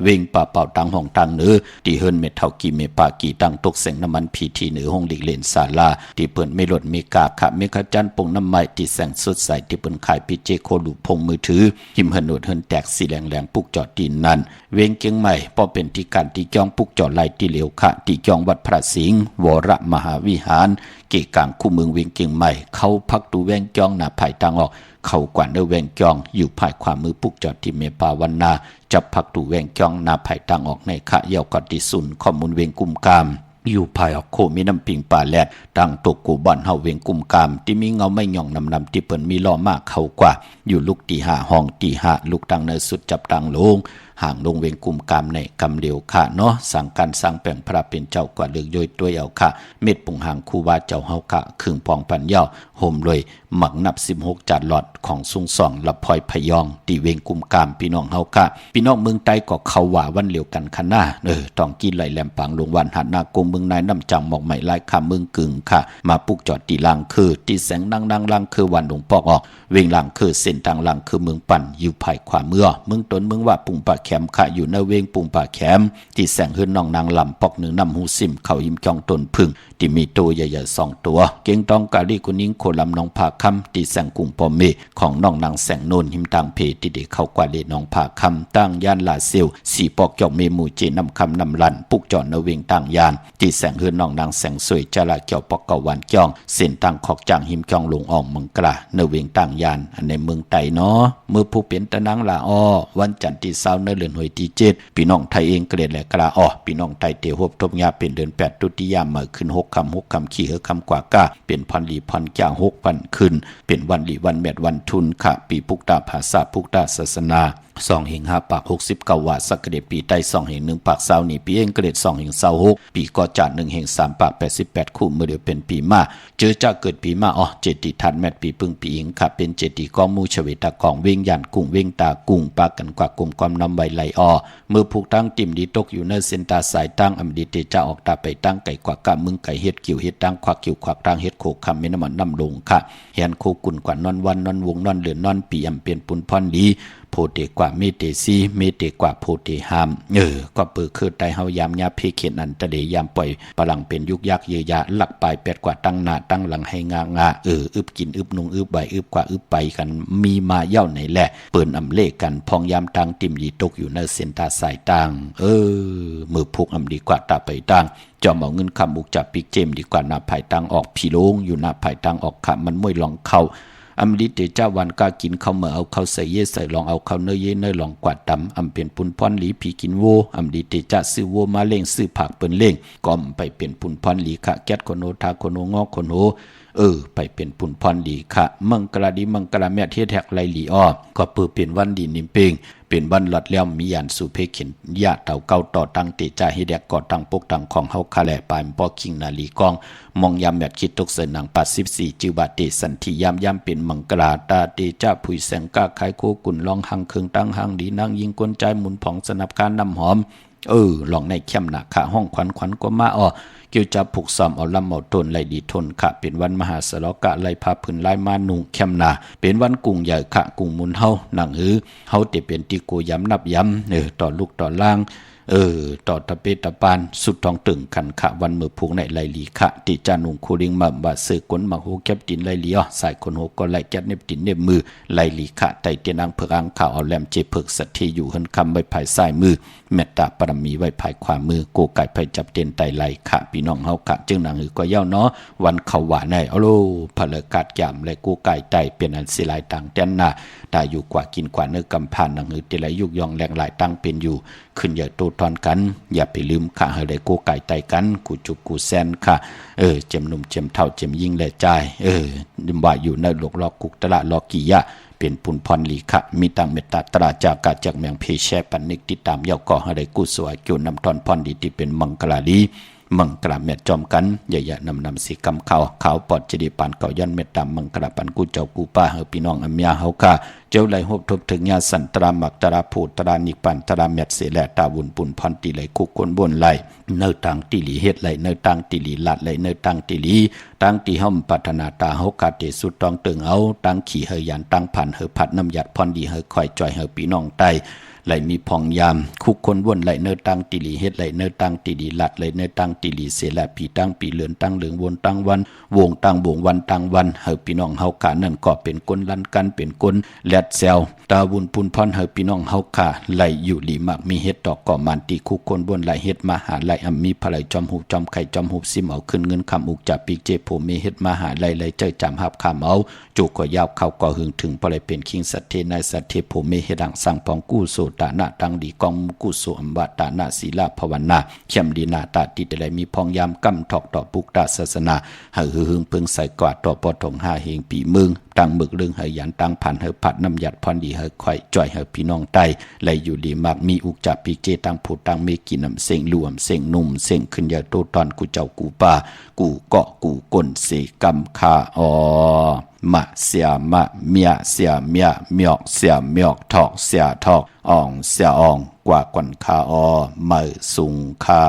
S1: เวงป่าเป่าตังห้องตังเนื้อที่เฮิรนเม็ดเท่ากี่เมปากี่ตังตกเสียงน้ำมันพีทีเหนือห้องหลีกเลนศาลาที่เปิ้นไม่หลดเมกาขะเมฆจันปงน้ำไม้ที่แสงสดใสที่เปิ้นขายพีเจโคลูพงมือถือหิมเฮิรนโนดเฮิรนแตกสีแหลงปุกจอดดินนั่นเวงเกียงใหม่พอเป็นที่การที่จ้องปุกจอดไหลที่เหลียวขะที่จ้องวัดพระสิงห์วรมหาวิหารเกกางคู่เมืองเวงเกียงใหม่เขาพักดูแวงจ้องหน้าภายตังออกเขากว่าเนแวงจองอยู่ภายขวามือปุกจอดที่เมปาวันนาจับพักตูแวงจองนาภายทางออกในขะเยาวกอดิสุนข้อมูลเวงกุมกามอยู่ภายออกโคมีน้ำปิงป่าแลดตั้งตกกูบ่อนเฮาเวงกุมกามที่มีเงาไม่หย่องนำที่เปิ้นมีล้อมากเขากว่าอยู่ลูกตี5ห้องตี5ลูกตังเนสุดจับตังลงห่างลงเวงกุมกามในกำเหลียวค่ะเนาะสั่งการสร้างแปลงพระเป็นเจ้ากว่าเลือกย่อยตัวเอาค่ะเม็ดปุงหางคูวาเจ้าเฮาค่ะครึ่งปองปันเย้าห่มเลยหมักนับ16จานหลอดของซุงส่องละพลอยพยองตีเวงกุมกามพี่น้องเฮาค่ะพี่น้องเมืองใต้ก็เขาว่าวันเหลียวกันคันหน้าต้องกินไหลแหลมปังลงวันหัดนากงเมืองนายน้ำจังหมอกใหม่ลายค่ะเมืองกึ่งค่ะมาปุกจอดตีลังคือตีแสงดังลังคือวันหลวงปอกออกเวงลังคือเส้นทางลังคือเมืองปั่นอยู่ภายขวาเมืองตนเมืองว่าปุงปะแขมค่ะอยู่ในเวงปุงป่าแขมที่แสงเฮือนน้องนางลำปอกหนึ่งน้ำหูซิมเขายิ้มจองตนพึ่งที่มีตัวใหญ่ๆ2ตัวเก่งตองกาลีกุนิ่งโคลำน้องภาค คำตีแสงกุ่งปอมเมของน้องนางแสงโนนหิมตังเพติเดเข้ากว่าเลน้องผาคำตั้งย่านลาเซลสีปอกจอกเมมูเจนำคำนำลันปุกจอดนเวงตั้งยานตีแสงเฮือนน้องนางแสงสวยจลาเกี่ยวปอกเกาวันจ้องเส้นตั้งขอกจางหิมจองลงอ่องมังกระนเวงตั้งยานอันในเมืองไตเนาะเมื่อผู้เป็นตะนังลาอ้อวันจันทร์ที่20ในเดือนหวยที่7พี่น้องไทยเองเกรดและกลาอ้อพี่น้องไทยเตหบทบยาเป็นเดือน8ตุติยามมาขึ้น6คำขี่คำกว่าก้าเป็นพันลีพันจ้าง6พันขึ้นเป็นวันลีวันแมดวันทุนค่ะปีพุกตาภาษาพุกตาศาสนา2 5 ปาก69ว่าสักเดปีใต้2 1 ปาก20นี่ปีเองเกรด2 26ปีก็จัด1 3 ปาก88คู่เมื่อเดียวเป็นปีมาเจอจะเกิดปีมาเจติทันแมดปีพึ่งปีอิงค่ะเป็นเจติกองมูชเวตากองเวงยันกุ้งเวงตากุ้งปากกันกว่ากลมความนำใบไหลเมื่อผูกตั้งติ่มดีตกอยู่ในเส้นตาสายตั้งอมดีเตจะออกตาไปตั้งไก่กว่ากะมึงไก่เฮ็ดกิ่วเฮ็ดตั้งควักกิ่วควักตั้งเฮ็ดโคคำเมนมันนำลงค่ะแหนโคกุ่นกว่านอนวันนอนวงนอนเหลือนนอนปีอำเปลี่ยนปุนพรดีโพเตกว่าเมเตซีเมเตกว่าโพเตหามก็เปิดคือไตเฮายามยาเพเขนันตะเดยามปล่อยพลังเป็นยุกยักเยยะหลักปลาย8กว่าตั้งหน้าตั้งหลังให้งอึบกินอึบนุงอึบใบอึบกว่าอึบไปกันมีมาเย่าไหนแหละเปิ้นอำเลกันพองยามตังติ่มยีตกอยู่ในเส้นตาสายตังมือพุกอำดีกว่าตาไปตังจอมเอาเงินคำบุกจับปิกเจมดีกว่าหน้าภายตังออกผีโลงอยู่หน้าภายตังออกขะมันม่วยลองเข้าอำลิเตเจ้าวันกากินข้าวเมื่อเอาข้าวใส่เย่ใส่ลองเอาข้าวเนยเย่เนยลองกวาดดำอำเป็นปุนพรหลีผีกินโวอำลิเตเจ้าซื้อโวมาเล่งซื้อผักเปิ้นเล่งก้มไปเป็นปุนพรหลีขะแก๊ดโคโนทาโคโนงอโคโนไปเป็นปุนพรหลีขะมังกลาดีมังกลาแม่เทแทกไหลหลีอ้อก็เปิดเป็นวันดีนิมเป่งเป็นวันหลอดแล้วมียานสู่เพเข็นยะเต่าเก่าต่อตั้งเตจ่าให้แดกก่อตั้งปกตั้งของเฮาคาแลปายปอคิงนาลีกองมองยามแมดคิดตกเสนัง84จือบาเตสันทิยามเป็นมังกลาตาเตจ่าผุยแสงกาขายโคกุ่นลองหังเคืองตั้งหังดีนางยิงกวนใจหมุนผ่องสนับการน้ำหอมลองในเข้มหนักค่ะห้องขวัญก็มาเกี่ยวจับผูกซ้อมเอาลำเอาต้นไหลดีทนค่ะเป็นวันมหาสลกะไหลพาพื้นไหลมานุงเข้มหนาเป็นวันกุ้งใหญ่ค่ะกุ้งมุนเฮาหนังเฮาเตเป็นติโกย้ำนับย้ำต่อลูกต่อล่างต่อตะเปตะปานสุดทองตึงขันขะวันมือผูกในไหลลีขะติจานุงคูลิงมาบาเสือกนมาโหแก็บตินไหลลีสายคนโหก็ไหลแก็บเน็บตินเน็บมือไหลลีขะไตเตียนางเพิกอังข่าวเอาแหลมเจเพิกสัตทีอยู่หันคำไว้ภายซ้ายมือเมตตาปรมีไว้ภายขวามือโกไก่ไผจับเตียนไตไหลขะพี่น้องเฮาขะจึงนางก็เย้าเนาะวันเขาหวานในโลพลกาดยามและโกไก่ไตเป็นอันสิหลายต่างเตียนหน้าตายอยู่กว่ากินกว่าเนื้อกำพานนางเตไหลยุกยองแรงหลายตั้งเป็นอยู่ขึ้นอย่าโตทอนกันอย่าไปลืมค่ะเฮาได้โกไก่ไตกันกูจุกกูแซนค่ะเจมนุ่มเจมเท่าเจมยิ่งแลใจดิมว่าอยู่ในหลกลอกกุกตละลอกกิยะเป็นปุนพรลีขะมีตังเมตตาตราจากกาจากเมืองเพแชปันนิกติดตามเยาก่อเฮาได้กูสวยโจนำทอนพรดีที่เป็นมังกลาลีมังกลาเม็ดจอมกันอย่านำสีกำขาวปอดจะดีปานเก่ายันเม็ดตามมังกลาปันกูเจ้ากูป้าเฮาพี่น้องอัมยาเฮาค่ะเจ้าไหลหบทบถึงญาสันตรามักตราผูตรานิปันตราเม็ดเสแลตาวุนปุนพรตีไหลคุกคนบนไหลเนื้อตังติลีเฮ็ดไหลเนื้อตังติลีลัดไหลเนื้อตังติลีตังติห้อมปัฒนาตาเฮาคาเตสุดตองตึงเอาตังขี่เฮยันตังผ่านเฮผัดน้ำหยัดพรดีเฮคอยจ่อยเฮพี่น้องไตไหลมีพองยามคุกคนวนไหลเนื้อตังติลีเฮ็ดไหลเนื้อตังติลีลัดไหลเนื้อตังติลีเสแลปีตังปีเหลือนตังเหลืองวนตังวันวงตังวงวันตังวันเฮพี่น้องเฮาขานั่นก็เป็นก้นลันกันเป็นก้นแลดแซวตาวุนปุนพรเฮพี่น้องเฮาขาไหลอยู่หลีมากมีเฮ็ดดอกก่อมันตีคุกคนวนไหลเฮ็ดมาหาไหลมีพลายจอมหูจอมไข่จอมหูซิมเอาขึ้นเงินคำอุกจับปีเจโพมีเฮ็ดมาหาไหลเจอจำหับคำเอาจุกก็ยาวเข้าก็หึงถึงพลายเป็นคิงสัตเทนายสัตเทโพมีเฮ็ดดังสั่งปองกู้โสตานะตังดีกองกุโสอัมบาตานาศีลาภาวนาเข้มดีนาตาติแต่มีพองยามกำถอกต่อปุกตาศาสนาหึงเพิ่งใส่กวาดต่อปอถง5เฮงปีมึงตังมึกเรื่องยันตังผ่านผัดน้ำหยัดพรดีค่อยจ่อยพี่น้องไตไหลอยู่ดีมากมีอุกจับปีเจตังผูตังเมกินำเสียงรวมเสียงนุ่มเสียงขึ้นยาโตตอนกูเจ้ากูป่ากูเกาะกูก้นเสกำคามะเสียมะเมียเสียเมียเมียกเสียเมียกทอกเสียทอกอ่องเสียอ่องกว่ากวนคามือสุงคา